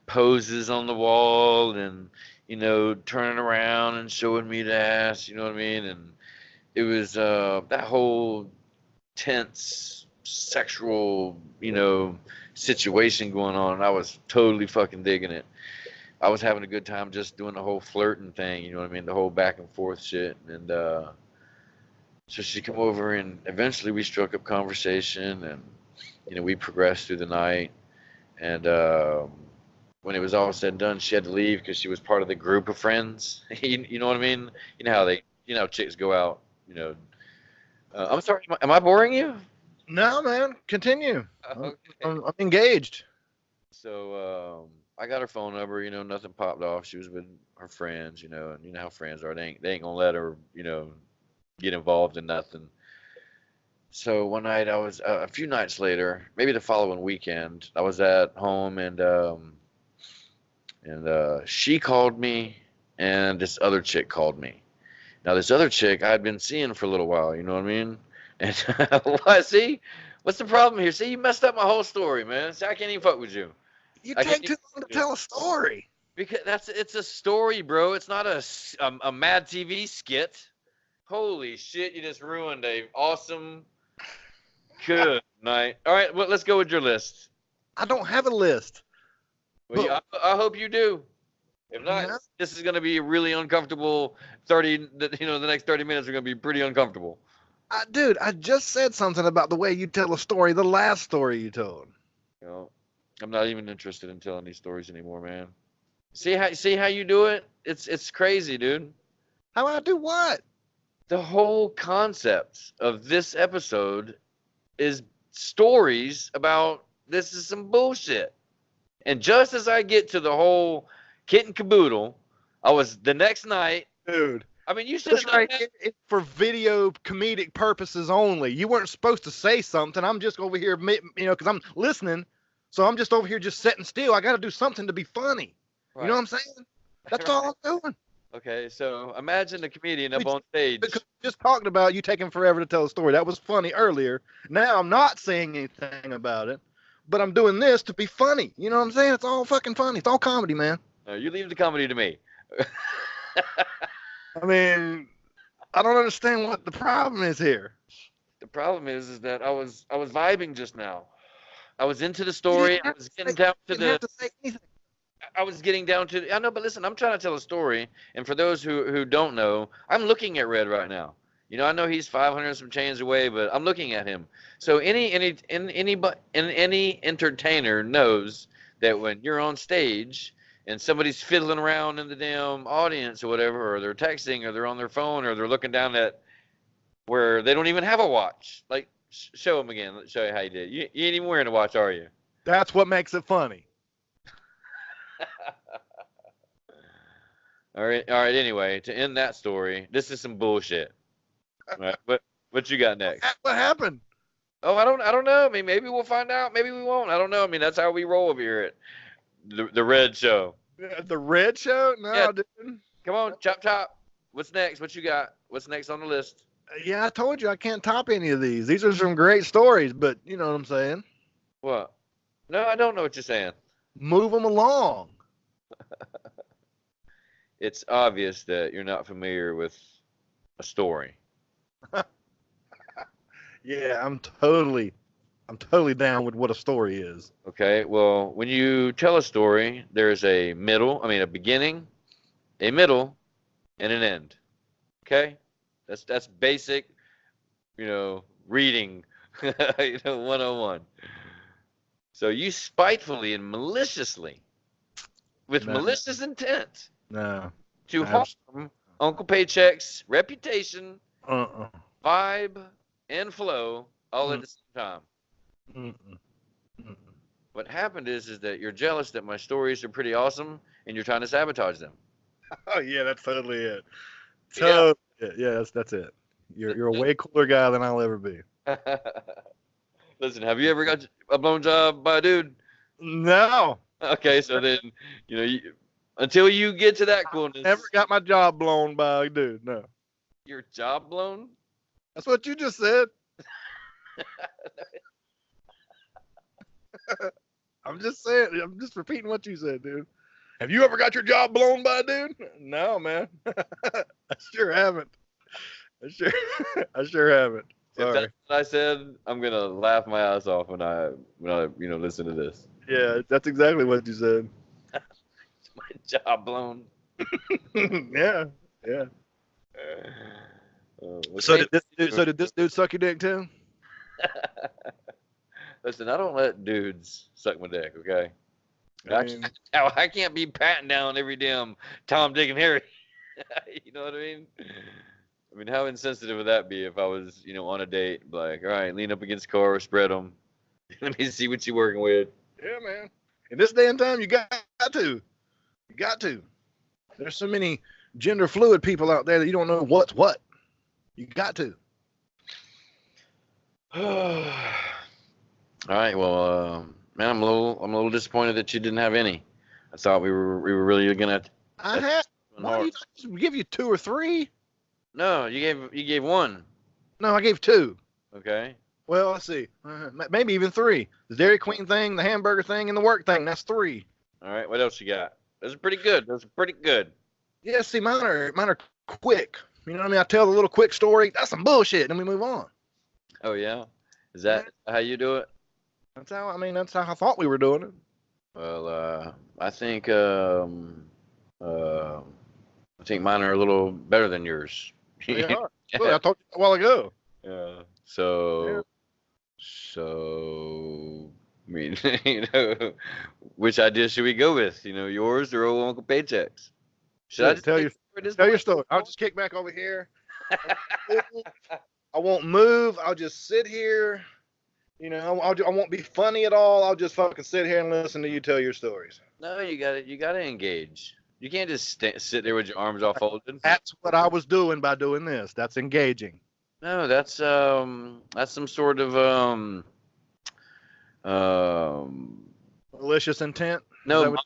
poses on the wall and, turning around and showing me the ass, you know what I mean? And it was that whole tense sexual, situation going on. And I was totally fucking digging it. I was having a good time just doing the whole flirting thing, you know what I mean? The whole back and forth shit. And so she come over and eventually we struck up conversation and, we progressed through the night. And when it was all said and done, she had to leave because she was part of the group of friends. You know what I mean? You know how chicks go out, I'm sorry, am I boring you? No, man. Continue. Okay. I'm engaged. So I got her phone number, nothing popped off. She was with her friends, and you know how friends are. They ain't gonna let her, get involved in nothing. So one night I was a few nights later, maybe the following weekend, I was at home and she called me and this other chick called me. Now this other chick I'd been seeing for a little while, you know what I mean? And what? See, what's the problem here? See, you messed up my whole story, man. See, I can't even fuck with you. You take too long to tell a story. Because it's a story, bro. It's not a Mad TV skit. Holy shit! You just ruined a awesome. Good night. All right, well, let's go with your list. I don't have a list. Well, yeah, I hope you do. If not, this is going to be a really uncomfortable 30. The next 30 minutes are going to be pretty uncomfortable. Dude, I just said something about the way you tell a story, the last story you told. I'm not even interested in telling these stories anymore, man. See how you do it? It's crazy, dude. How I do what? the whole concept of this episode is stories about this is some bullshit. And just as I get to the whole kit and caboodle, I was the next night. Dude. I mean, you should have It's done right that. it's for video comedic purposes only. You weren't supposed to say something. I'm just over here, because I'm listening. So I'm just over here just sitting still. I got to do something to be funny. Right. You know what I'm saying? That's all I'm doing. Okay, so imagine a comedian up We on stage. Because just talking about you taking forever to tell a story. That was funny earlier. Now I'm not saying anything about it, but I'm doing this to be funny. You know what I'm saying? It's all fucking funny. It's all comedy, man. No, you leave the comedy to me. I mean, I don't understand what the problem is here. The problem is that I was vibing just now. I was into the story. I was getting down to the. Have to say anything. I was getting down to. I know, but listen, I'm trying to tell a story, and for those who don't know, I'm looking at Red right now. You know, I know he's 500 and some change away, but I'm looking at him. So any entertainer knows that when you're on stage and somebody's fiddling around in the damn audience or whatever, or they're texting, or they're on their phone, or they're looking down at where they don't even have a watch. Like, show them again. Let's show you how you did. You ain't even wearing a watch, are you? That's what makes it funny. All right. Anyway, to end that story, this is some bullshit. All right, what you got next? What happened? Oh, I don't know. I mean, maybe we'll find out. Maybe we won't. I don't know. I mean, that's how we roll over here at the Red Show. The Red Show? No, Yeah. dude. Come on, chop. What's next? What you got? What's next on the list? Yeah, I told you I can't top any of these. These are some great stories, but you know what I'm saying? What? No, I don't know what you're saying. Move them along. It's obvious that you're not familiar with a story. Yeah, I'm totally down with what a story is. Okay, well, when you tell a story, there's a beginning, a middle, and an end. Okay? That's basic, reading, 101. So you spitefully and maliciously, with malicious intent, No. to harm Uncle Paycheck's reputation, vibe, and flow all at the same time. What happened is that you're jealous that my stories are pretty awesome, and you're trying to sabotage them. Oh yeah, that's totally it. Yeah, that's it. You're a way cooler guy than I'll ever be. Listen, have you ever got a blown job by a dude? No. Okay, so then, until you get to that coolness. Never got my job blown by a dude. No. Your job blown? That's what you just said. I'm just saying. I'm just repeating what you said, dude. Have you ever got your job blown by a dude? No, man. I sure haven't. I sure haven't. Sorry. If that's what I said, I'm gonna laugh my ass off when I listen to this. Yeah, that's exactly what you said. My job blown. Yeah. So did this dude suck your dick too? Listen, I don't let dudes suck my dick, okay? I I can't be patting down every damn Tom, Dick, and Harry. You know what I mean? I mean, how insensitive would that be if I was, on a date, like, all right, lean up against the car, spread them. Let me see what you're working with. Yeah, man. In this day and time, you got to. You got to. There's so many gender fluid people out there that you don't know what's what. You got to. All right, well, man, I'm a little disappointed that you didn't have any. I thought we were really gonna. I had. Why did I just give you 2 or 3? No, you gave 1. No, I gave 2. Okay. Well, let's see. Maybe even 3. The Dairy Queen thing, the hamburger thing, and the work thing. That's 3. All right. What else you got? Those are pretty good. Yeah. See, mine are quick. You know what I mean? I tell the little quick story. That's some bullshit. Then we move on. Oh yeah. Is that how you do it? That's how I thought we were doing it. Well, I think mine are a little better than yours. They are. Well, I told you a while ago. Yeah. So, I mean, which idea should we go with? Yours or old Uncle Paycheck's? Should I just tell your story? I'll just kick back over here. I won't move. I'll just sit here. You know, I won't be funny at all. I'll just fucking sit here and listen to you tell your stories. No, you got to engage. You can't just sit there with your arms all folded. That's what I was doing by doing this. That's engaging. No, that's some sort of Malicious intent. no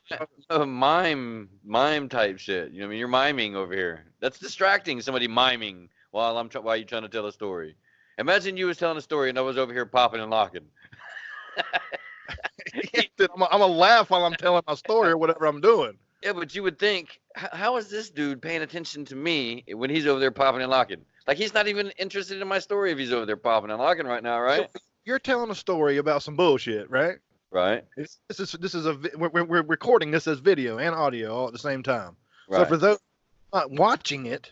mime type shit. You know, what I mean, you're miming over here. That's distracting. Somebody miming while while you're trying to tell a story. Imagine you was telling a story and I was over here popping and locking. I'm gonna laugh while I'm telling my story or whatever I'm doing. Yeah, but you would think, how is this dude paying attention to me when he's over there popping and locking? Like, he's not even interested in my story if he's over there popping and locking right now, right? So you're telling a story about some bullshit, right? Right. We're recording this as video and audio all at the same time. Right. So for those not watching it,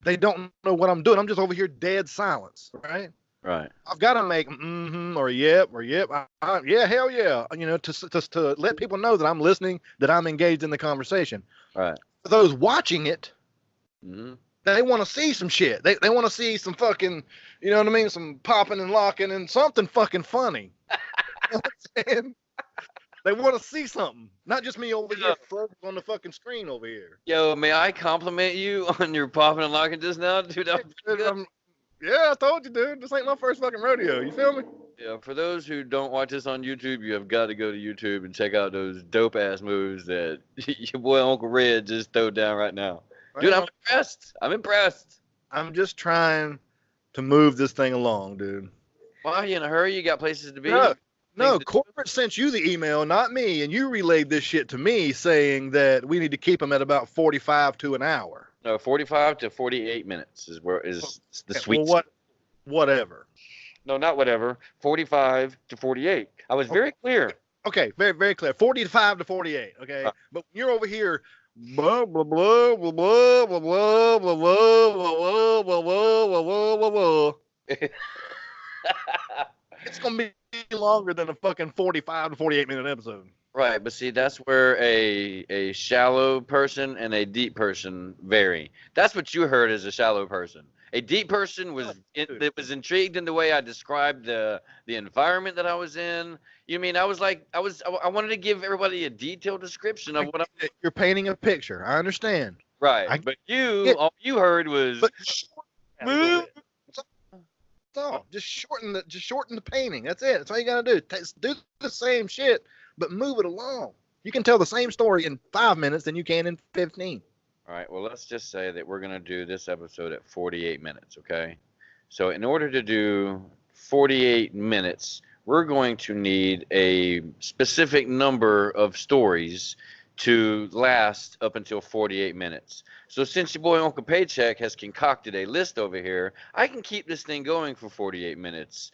they don't know what I'm doing. I'm just over here dead silence, right? Right. I've got to make or yep yeah, hell yeah, you know, to let people know that I'm listening, that I'm engaged in the conversation. Right. For those watching it, Mm-hmm. they want to see some shit. They want to see some fucking, you know what I mean, some popping and locking and something fucking funny. You know what I'm saying? They want to see something, not just me over here frozen on the fucking screen over here. Yo, may I compliment you on your popping and locking just now, dude? That was pretty good. Yeah, I told you, dude. This ain't my first fucking rodeo. You feel me? Yeah, for those who don't watch this on YouTube, you have got to go to YouTube and check out those dope ass moves that your boy Uncle Red just threw down right now. Dude, I'm impressed. I'm impressed. I'm just trying to move this thing along, dude. Why are you in a hurry? You got places to be? No, corporate sent you the email, not me, and you relayed this shit to me saying that we need to keep them at about 45 to an hour. No, 45 to 48 minutes is the sweet Well, whatever. No, not whatever. 45 to 48. I was very clear. Okay, very, very clear. 45 to 48, okay? But when you're over here, blah, blah, blah, blah, blah, blah, blah, blah, blah, blah, blah, blah, blah, blah, blah. It's going to be longer than a fucking 45 to 48 minute episode. Right, but see, that's where a shallow person and a deep person vary. That's what you heard as a shallow person. A deep person was intrigued in the way I described the environment that I was in. You mean I wanted to give everybody a detailed description of what I'm. You're painting a picture. I understand. Right, but all you heard was move. So just shorten the painting. That's it. That's all you gotta do. Do the same shit, but move it along. You can tell the same story in 5 minutes than you can in 15. All right, well, let's just say that we're going to do this episode at 48 minutes, okay? So in order to do 48 minutes, we're going to need a specific number of stories to last up until 48 minutes. So since your boy Uncle Paycheck has concocted a list over here, I can keep this thing going for 48 minutes.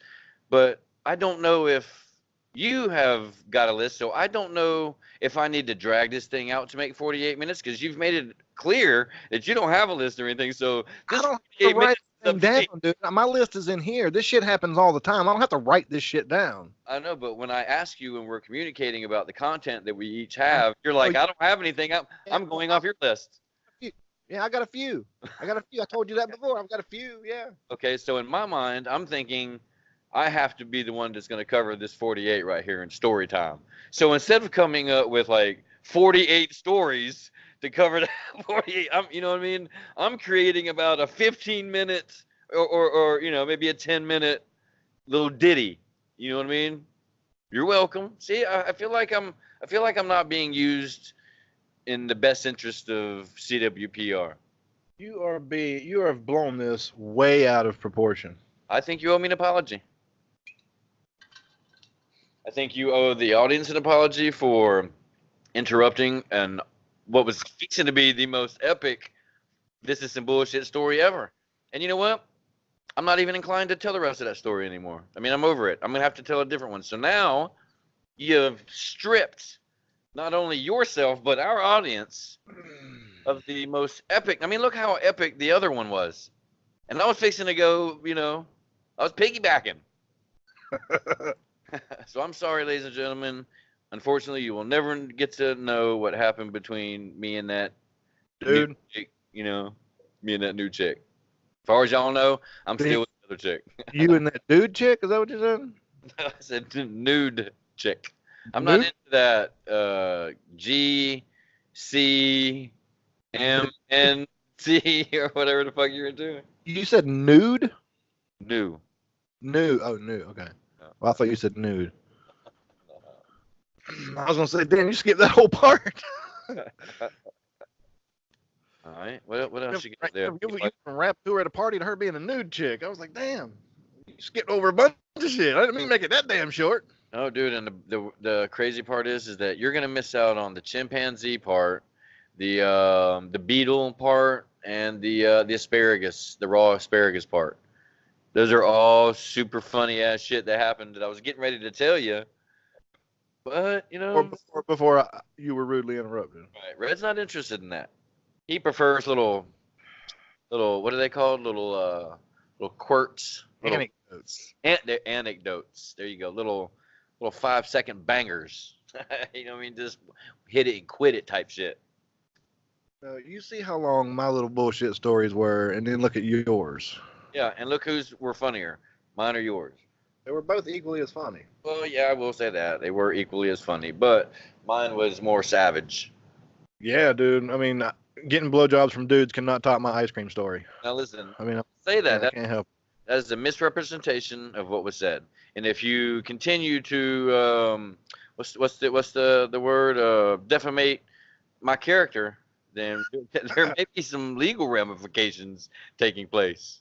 But I don't know if you have got a list, so I don't know if I need to drag this thing out to make 48 minutes, because you've made it clear that you don't have a list or anything. So I don't have to write it down, dude. My list is in here. This shit happens all the time. I don't have to write this shit down. I know, but when I ask you and we're communicating about the content that we each have, you're like, I don't have anything. I'm going off your list. Yeah, I got a few. I told you that before. I've got a few, yeah. Okay, so in my mind, I'm thinking I have to be the one that's going to cover this 48 right here in story time. So instead of coming up with like 48 stories to cover that 48, you know what I mean? I'm creating about a 15-minute or you know, maybe a 10-minute little ditty. You know what I mean? You're welcome. See, I feel like I'm not being used in the best interest of CWPR. You have blown this way out of proportion. I think you owe me an apology. I think you owe the audience an apology for interrupting and what was fixing to be the most epic "This is some bullshit" story ever. And you know what? I'm not even inclined to tell the rest of that story anymore. I mean, I'm over it. I'm going to have to tell a different one. So now you've stripped not only yourself, but our audience of the most epic. I mean, look how epic the other one was. And I was fixing to go, you know, I was piggybacking. So I'm sorry, ladies and gentlemen. Unfortunately, you will never get to know what happened between me and that dude. Chick, you know, me and that new chick. far as y'all know, I'm Dude. still with the other chick. You and that dude chick? Is that what you said? I said nude chick. I'm not Nude? into that G C M N T or whatever the fuck you're into. You said nude? New. Nude. Oh, nude. Okay. No. Well, I thought you said nude. I was gonna say, damn, you skipped that whole part. All right. What else you got there? You from rap to her at a party to her being a nude chick. I was like, damn, you skipped over a bunch of shit. I didn't mean to make it that damn short. No, dude, and the crazy part is that you're gonna miss out on the chimpanzee part, the beetle part, and the asparagus, the raw asparagus part. Those are all super funny ass shit that happened that I was getting ready to tell you, but you know, Before you were rudely interrupted. right, Red's not interested in that. He prefers little what are they called? Little quirts, Anecdotes. they're anecdotes. There you go, little 5-second bangers. You know what I mean? Just hit it and quit it type shit. You see how long my little bullshit stories were, and then look at yours. Yeah, and look who's were funnier, mine or yours. They were both equally as funny. Well, yeah, I will say that they were equally as funny, but mine was more savage. Yeah, dude. I mean, getting blowjobs from dudes cannot top my ice cream story. Now listen, I mean, say that. I can't help. That is a misrepresentation of what was said. And if you continue to what's the word defamate my character, then there may be some legal ramifications taking place.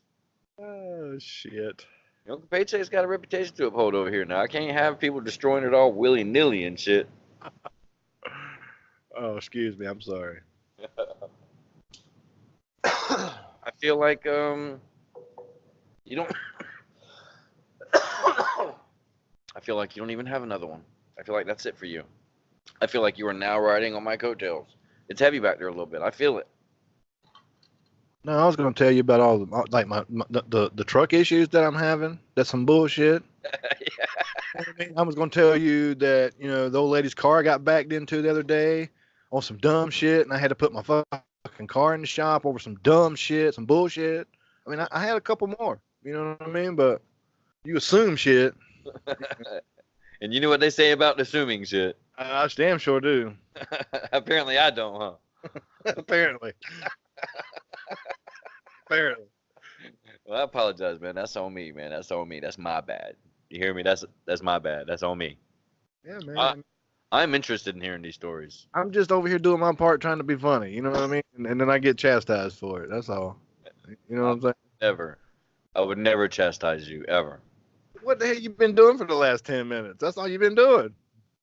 Oh shit. Uncle Paycheck's got a reputation to uphold over here now. I can't have people destroying it all willy nilly and shit. Oh, excuse me. I'm sorry. I feel like you don't. I feel like you don't even have another one. I feel like that's it for you. I feel like you are now riding on my coattails. It's heavy back there a little bit. I feel it. No, I was going to tell you about all the truck issues that I'm having. That's some bullshit. Yeah. I was going to tell you that, the old lady's car got backed into the other day on some dumb shit, and I had to put my fucking car in the shop over some dumb shit, some bullshit. I mean, I had a couple more, you know what I mean? But you assume shit. And you know what they say about assuming shit? I damn sure do. Apparently I don't, huh? Apparently. Apparently. Well, I apologize, man. That's on me, man. That's on me. That's my bad. You hear me? That's my bad. That's on me. Yeah, man. I'm interested in hearing these stories. I'm just over here doing my part trying to be funny. You know what I mean? And then I get chastised for it. That's all. You know what I'm saying? Never. I would never chastise you, ever. What the hell you been doing for the last 10 minutes? That's all you've been doing.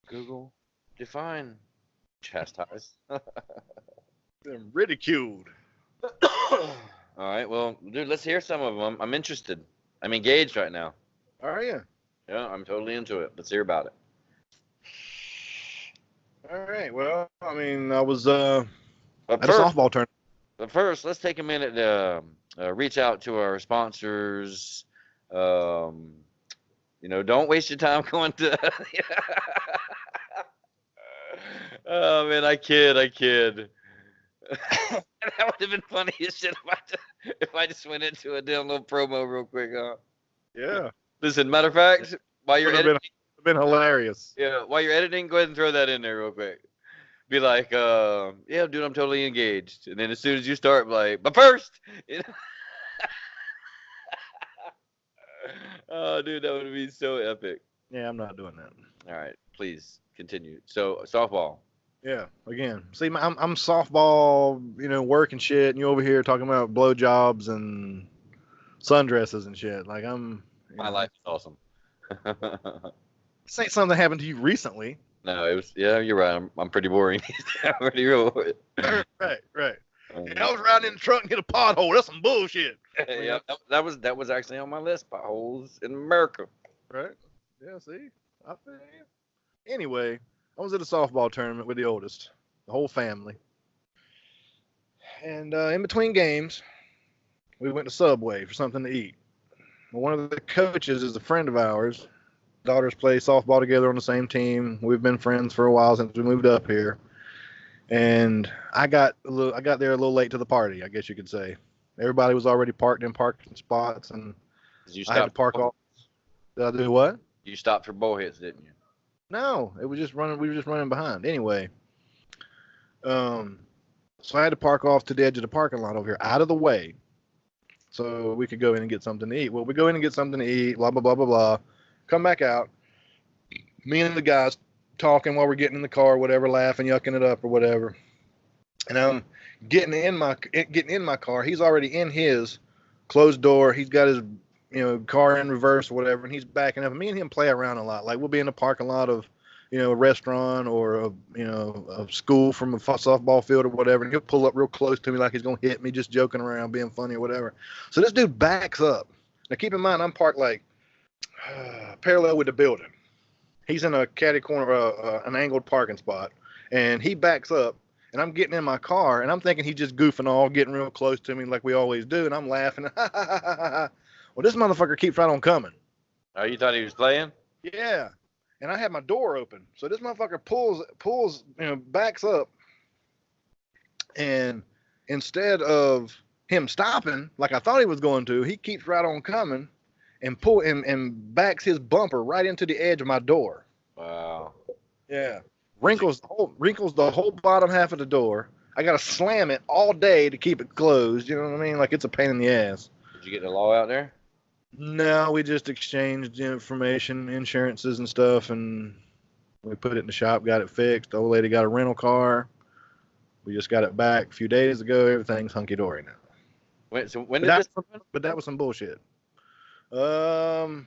Google, define chastise. Been ridiculed. All right, well, dude, let's hear some of them. I'm interested. I'm engaged right now. Are you? Yeah, I'm totally into it. Let's hear about it. All right. Well, I mean, I was at But a first, softball tournament. let's take a minute to reach out to our sponsors. Don't waste your time going to. Oh man, I kid. That would have been funny as shit if I just went into a damn little promo real quick, huh? Yeah. Listen, matter of fact, while you're editing, Been hilarious. yeah, while you're editing, go ahead and throw that in there real quick. Be like, yeah, dude, I'm totally engaged. And then as soon as you start, like, but first, oh, dude, that would be so epic. Yeah, I'm not doing that. All right, please continue. So, softball. Yeah. Again, see, I'm softball, work and shit, and you over here talking about blowjobs and sundresses and shit. Like My life is awesome. This ain't something that happened to you recently. No, it was. Yeah, you're right. I'm pretty boring. I'm pretty real. Right. And I was riding in the truck and hit a pothole. That's some bullshit. Yeah, that was actually on my list. Potholes in America. Right? Yeah, see? I feel you. Anyway, I was at a softball tournament with the oldest, the whole family. And in between games, we went to Subway for something to eat. Well, one of the coaches is a friend of ours. Daughters play softball together on the same team. We've been friends for a while since we moved up here. And I got there a little late to the party, I guess you could say. Everybody was already parked in parking spots, and Did you I had to stop? park off. Did I do what? You stopped for bullheads, didn't you? No, it was just running. We were just running behind. Anyway, so I had to park off to the edge of the parking lot over here, out of the way, so we could go in and get something to eat. Well, we go in and get something to eat. Blah blah blah blah blah. Come back out. Me and the guys talking while we're getting in the car, whatever, laughing, yucking it up or whatever. And I'm getting in my car. He's already in his closed door. He's got his car in reverse or whatever, and he's backing up. Me and him play around a lot. Like we'll be in the parking lot of a restaurant or a school from a softball field or whatever, and he'll pull up real close to me like he's gonna hit me, just joking around, being funny or whatever. So this dude backs up. Now keep in mind, I'm parked like parallel with the building. He's in a catty corner, an angled parking spot, and he backs up, and I'm getting in my car, and I'm thinking he's just goofing off, getting real close to me like we always do, and I'm laughing. Well, this motherfucker keeps right on coming. Oh, you thought he was playing? Yeah, and I had my door open, so this motherfucker pulls, backs up, and instead of him stopping like I thought he was going to, he keeps right on coming. And backs his bumper right into the edge of my door. Wow. Yeah. Wrinkles the whole bottom half of the door. I gotta slam it all day to keep it closed. You know what I mean? Like it's a pain in the ass. Did you get the law out there? No, we just exchanged information, insurances and stuff, and we put it in the shop, got it fixed. The old lady got a rental car. We just got it back a few days ago. Everything's hunky dory now. Wait, so when did this happen? But that was some bullshit. About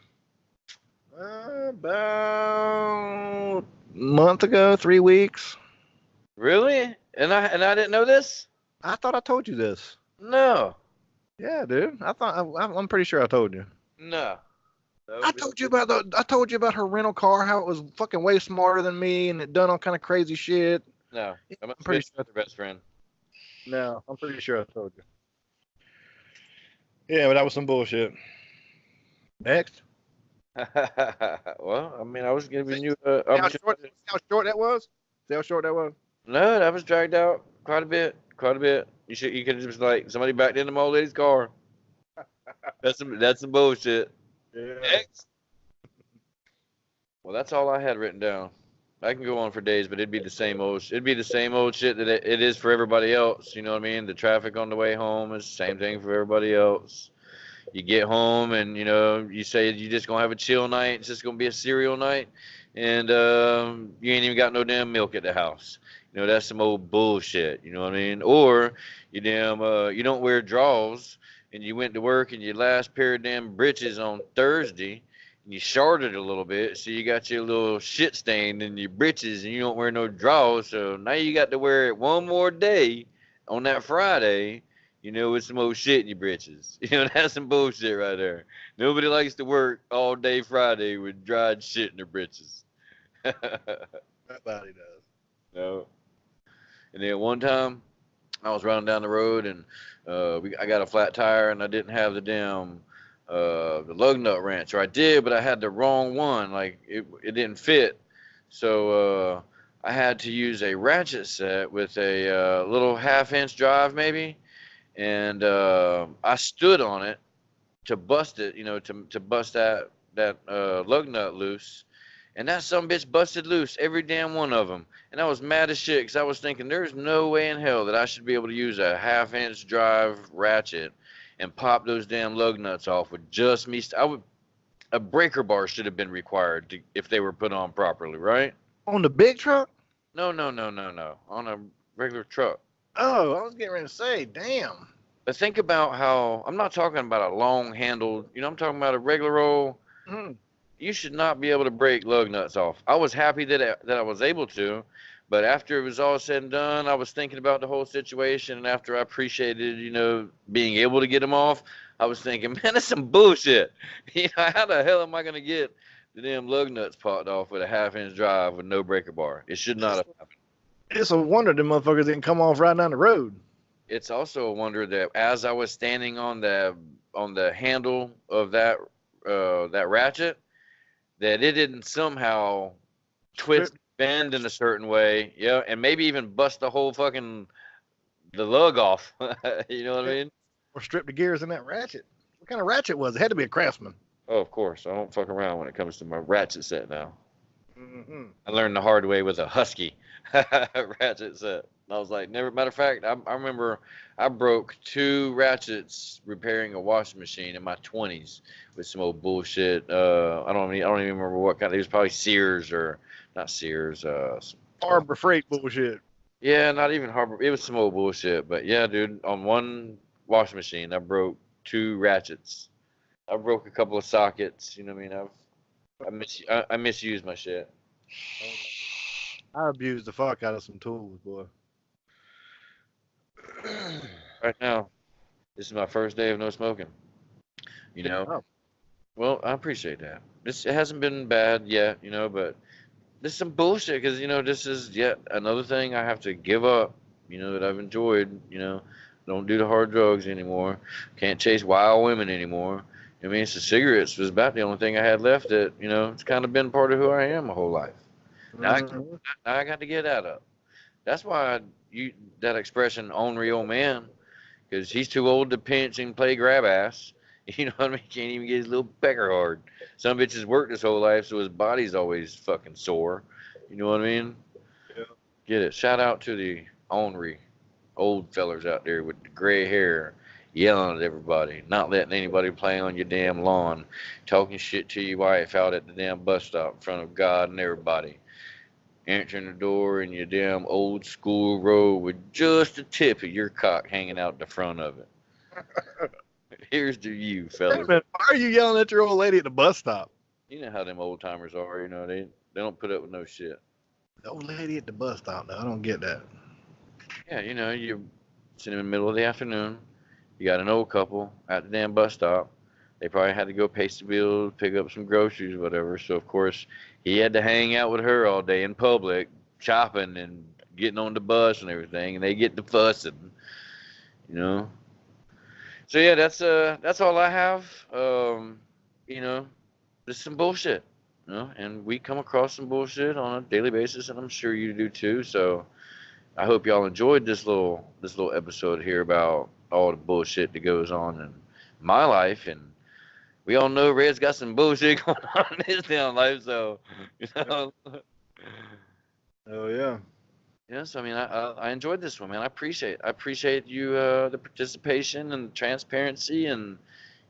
a month ago, 3 weeks. Really? And I didn't know this? I thought I told you this. No. Yeah, dude. I'm pretty sure I told you. No. I told you about her rental car, how it was fucking way smarter than me, and it done all kind of crazy shit. No. I'm pretty sure their best friend. No, I'm pretty sure I told you. Yeah, but that was some bullshit. Next. Well, I mean, I was giving you How short that was? See how short that was? No, that was dragged out quite a bit. You could have just like somebody backed into my old lady's car. That's some bullshit. Yeah. Next. Well, that's all I had written down. I can go on for days, but it'd be the same old shit that it is for everybody else. You know what I mean? The traffic on the way home is the same thing for everybody else. You get home and, you say you're just going to have a chill night. It's just going to be a cereal night. And you ain't even got no damn milk at the house. That's some old bullshit. You know what I mean? Or you don't wear drawers and you went to work and your last pair of damn britches on Thursday and you shorted a little bit. So you got your little shit stain in your britches and you don't wear no drawers. So now you got to wear it one more day on that Friday. With some old shit in your britches. That's some bullshit right there. Nobody likes to work all day Friday with dried shit in their britches. Nobody does. No. And then one time, I was running down the road and I got a flat tire and I didn't have the damn the lug nut wrench. Or I did, but I had the wrong one. Like it didn't fit. So I had to use a ratchet set with a little 1/2-inch drive maybe. And I stood on it to bust it, to bust that lug nut loose. And that sumbitch busted loose, every damn one of them. And I was mad as shit because I was thinking there's no way in hell that I should be able to use a 1/2-inch drive ratchet and pop those damn lug nuts off with just me. A breaker bar should have been required if they were put on properly, right? On the big truck? No. On a regular truck. Oh, I was getting ready to say, damn. But think about how, I'm not talking about a long handled, I'm talking about a regular old, you should not be able to break lug nuts off. I was happy that I was able to, but after it was all said and done, I was thinking about the whole situation, and after I appreciated, being able to get them off, I was thinking, man, that's some bullshit. How the hell am I going to get the damn lug nuts popped off with a 1/2-inch drive with no breaker bar? It should not have happened. It's a wonder them motherfuckers didn't come off right down the road. It's also a wonder that as I was standing on the handle of that ratchet, that it didn't somehow twist, bend in a certain way, and maybe even bust the whole fucking the lug off. You know what I mean? or strip the gears in that ratchet. What kind of ratchet was it? It had to be a Craftsman. Oh, of course. I don't fuck around when it comes to my ratchet set now. Mm-hmm. I learned the hard way with a Husky ratchet set. I was like, never. Matter of fact, I remember I broke 2 ratchets repairing a washing machine in my 20s with some old bullshit. I don't even remember what kind. It was probably Sears or not Sears. Harbor Freight bullshit. Yeah, not even Harbor. It was some old bullshit. But yeah, dude, on one washing machine, I broke 2 ratchets. I broke a couple of sockets. You know what I mean? I misused my shit. I abused the fuck out of some tools, boy. Right now, this is my first day of no smoking. You know? Oh. Well, I appreciate that. It hasn't been bad yet, you know, but this is some bullshit because, you know, this is yet another thing I have to give up, you know, that I've enjoyed, you know. Don't do the hard drugs anymore. Can't chase wild women anymore. I mean, it's the cigarettes was about the only thing I had left that, you know, it's kind of been part of who I am my whole life. Now I got to get that up. That's why that expression, ornery old man, because he's too old to pinch and play grab ass. You know what I mean? He can't even get his little pecker hard. Some bitches worked his whole life, so his body's always fucking sore. You know what I mean? Yeah. Get it. Shout out to the ornery old fellers out there with the gray hair, yelling at everybody, not letting anybody play on your damn lawn, talking shit to your wife out at the damn bus stop in front of God and everybody. Answering the door in your damn old school robe with just a tip of your cock hanging out the front of it. Here's to you, fellas. Why are you yelling at your old lady at the bus stop? You know how them old timers are. You know they don't put up with no shit. The old lady at the bus stop. No, I don't get that. Yeah, you know you're sitting in the middle of the afternoon. You got an old couple at the damn bus stop. They probably had to go pay the bills, pick up some groceries, whatever. So of course he had to hang out with her all day in public, shopping and getting on the bus and everything. And they get to fussing, you know. So yeah, that's all I have. You know, this is some bullshit, you know, and we come across some bullshit on a daily basis, and I'm sure you do too. So I hope y'all enjoyed this little episode here about all the bullshit that goes on in my life, and we all know Red's got some bullshit going on in his damn life. So you know. Oh yeah. Yes, I mean, I enjoyed this one, man. I appreciate you, the participation and the transparency, and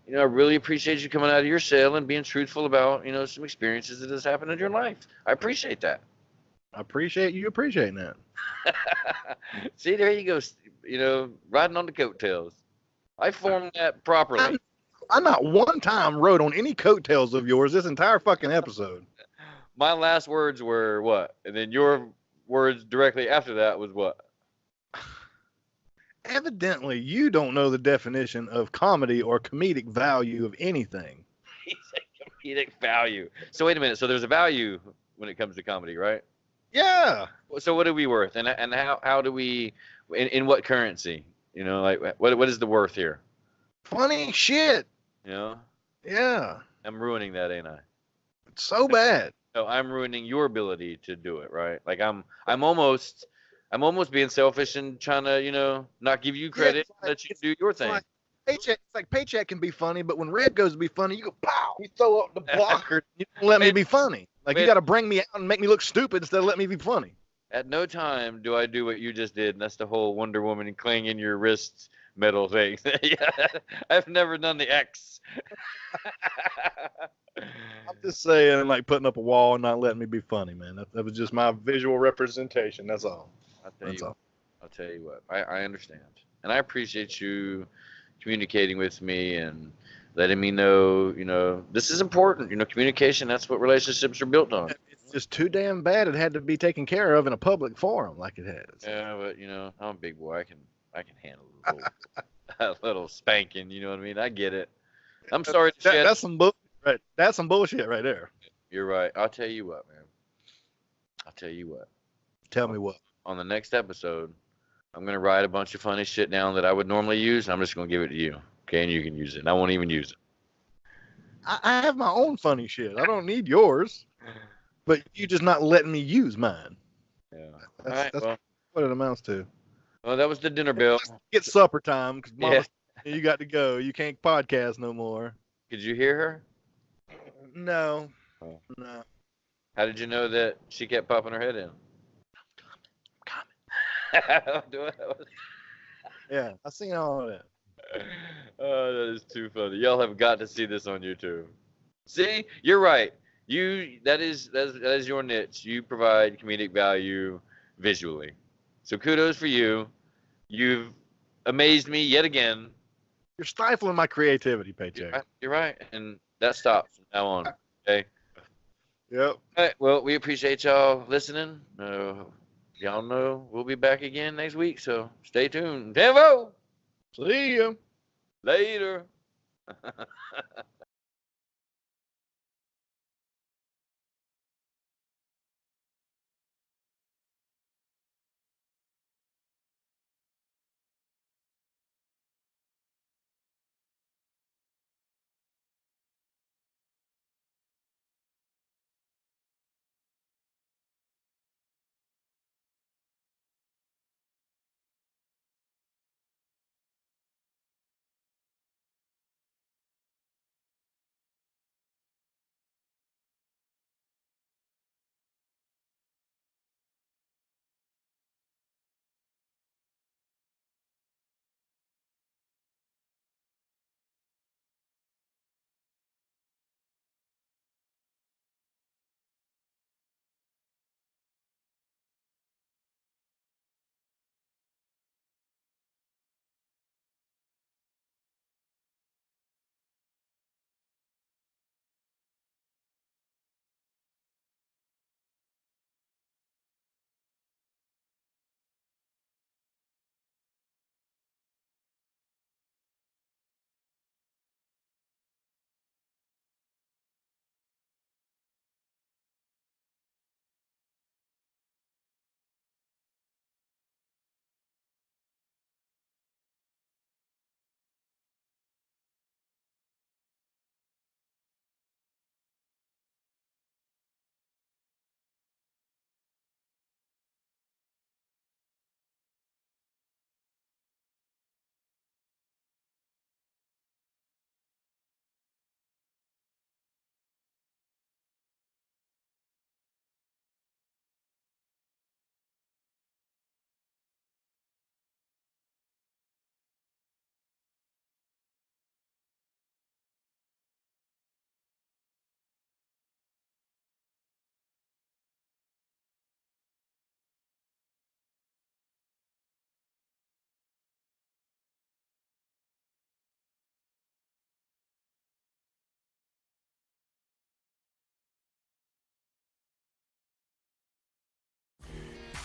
you know, I really appreciate you coming out of your shell and being truthful about, you know, some experiences that has happened in your life. I appreciate that. I appreciate you appreciating that. See, there you go. You know, riding on the coattails. I formed that properly. I not one time rode on any coattails of yours this entire fucking episode. My last words were what, and then your words directly after that was what? Evidently, you don't know the definition of comedy or comedic value of anything. He said comedic value. So wait a minute. So there's a value when it comes to comedy, right? Yeah. So what are we worth, and how do we, in what currency? You know, like what is the worth here? Funny shit. You know? Yeah. I'm ruining that, ain't I? It's so bad. No, I'm ruining your ability to do it, right? Like I'm almost being selfish and trying to, you know, not give you credit, let you do your thing. It's like Paycheck can be funny, but when Red goes to be funny, you go pow. You throw up the blocker. You don't let me be funny. Like you got to bring me out and make me look stupid instead of let me be funny. At no time do I do what you just did, and that's the whole Wonder Woman clinging your wrists metal thing. Yeah, I've never done the X. I'm just saying, like putting up a wall and not letting me be funny, man. That was just my visual representation. That's all. I'll tell you what. I understand, and I appreciate you communicating with me and letting me know. You know, this is important. You know, communication. That's what relationships are built on. It's just too damn bad. It had to be taken care of in a public forum, like it has. Yeah, but you know, I'm a big boy. I can handle a little spanking. You know what I mean? I get it. I'm sorry to shed. That's some bullshit. Right. That's some bullshit right there. You're right. I'll tell you what, man. Tell me what. On the next episode, I'm going to write a bunch of funny shit down that I would normally use. And I'm just going to give it to you. Okay? And you can use it. And I won't even use it. I have my own funny shit. I don't need yours. But you just not letting me use mine. Yeah. That's what it amounts to. Well, that was the dinner bell. It's supper time. Cause Yeah. You got to go. You can't podcast no more. Could you hear her? No. Oh. No. How did you know that she kept popping her head in? Do it. Yeah, I seen all of that. Oh, that is too funny. Y'all have got to see this on YouTube. See, you're right. That is your niche. You provide comedic value visually. So kudos for you. You've amazed me yet again. You're stifling my creativity, Paycheck. You're right. And that stops from now on. Okay. Yep. All right. Well, we appreciate y'all listening. Y'all know we'll be back again next week. So stay tuned. Devo. See ya. Later.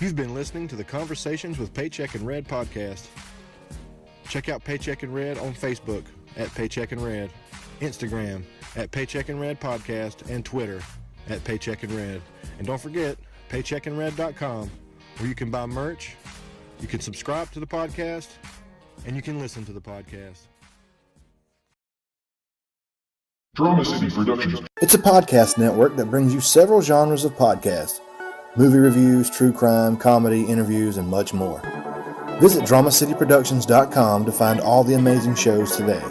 You've been listening to the Conversations with Paycheck and Red podcast. Check out Paycheck and Red on Facebook at Paycheck and Red, Instagram at Paycheck and Red podcast, and Twitter at Paycheck and Red. And don't forget, paycheckandred.com, where you can buy merch, you can subscribe to the podcast, and you can listen to the podcast. Drama City Productions. It's a podcast network that brings you several genres of podcasts: movie reviews, true crime, comedy, interviews, and much more. Visit DramaCityProductions.com to find all the amazing shows today.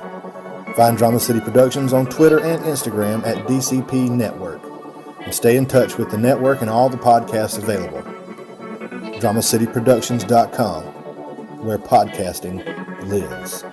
Find Drama City Productions on Twitter and Instagram at DCP Network. And stay in touch with the network and all the podcasts available. DramaCityProductions.com, where podcasting lives.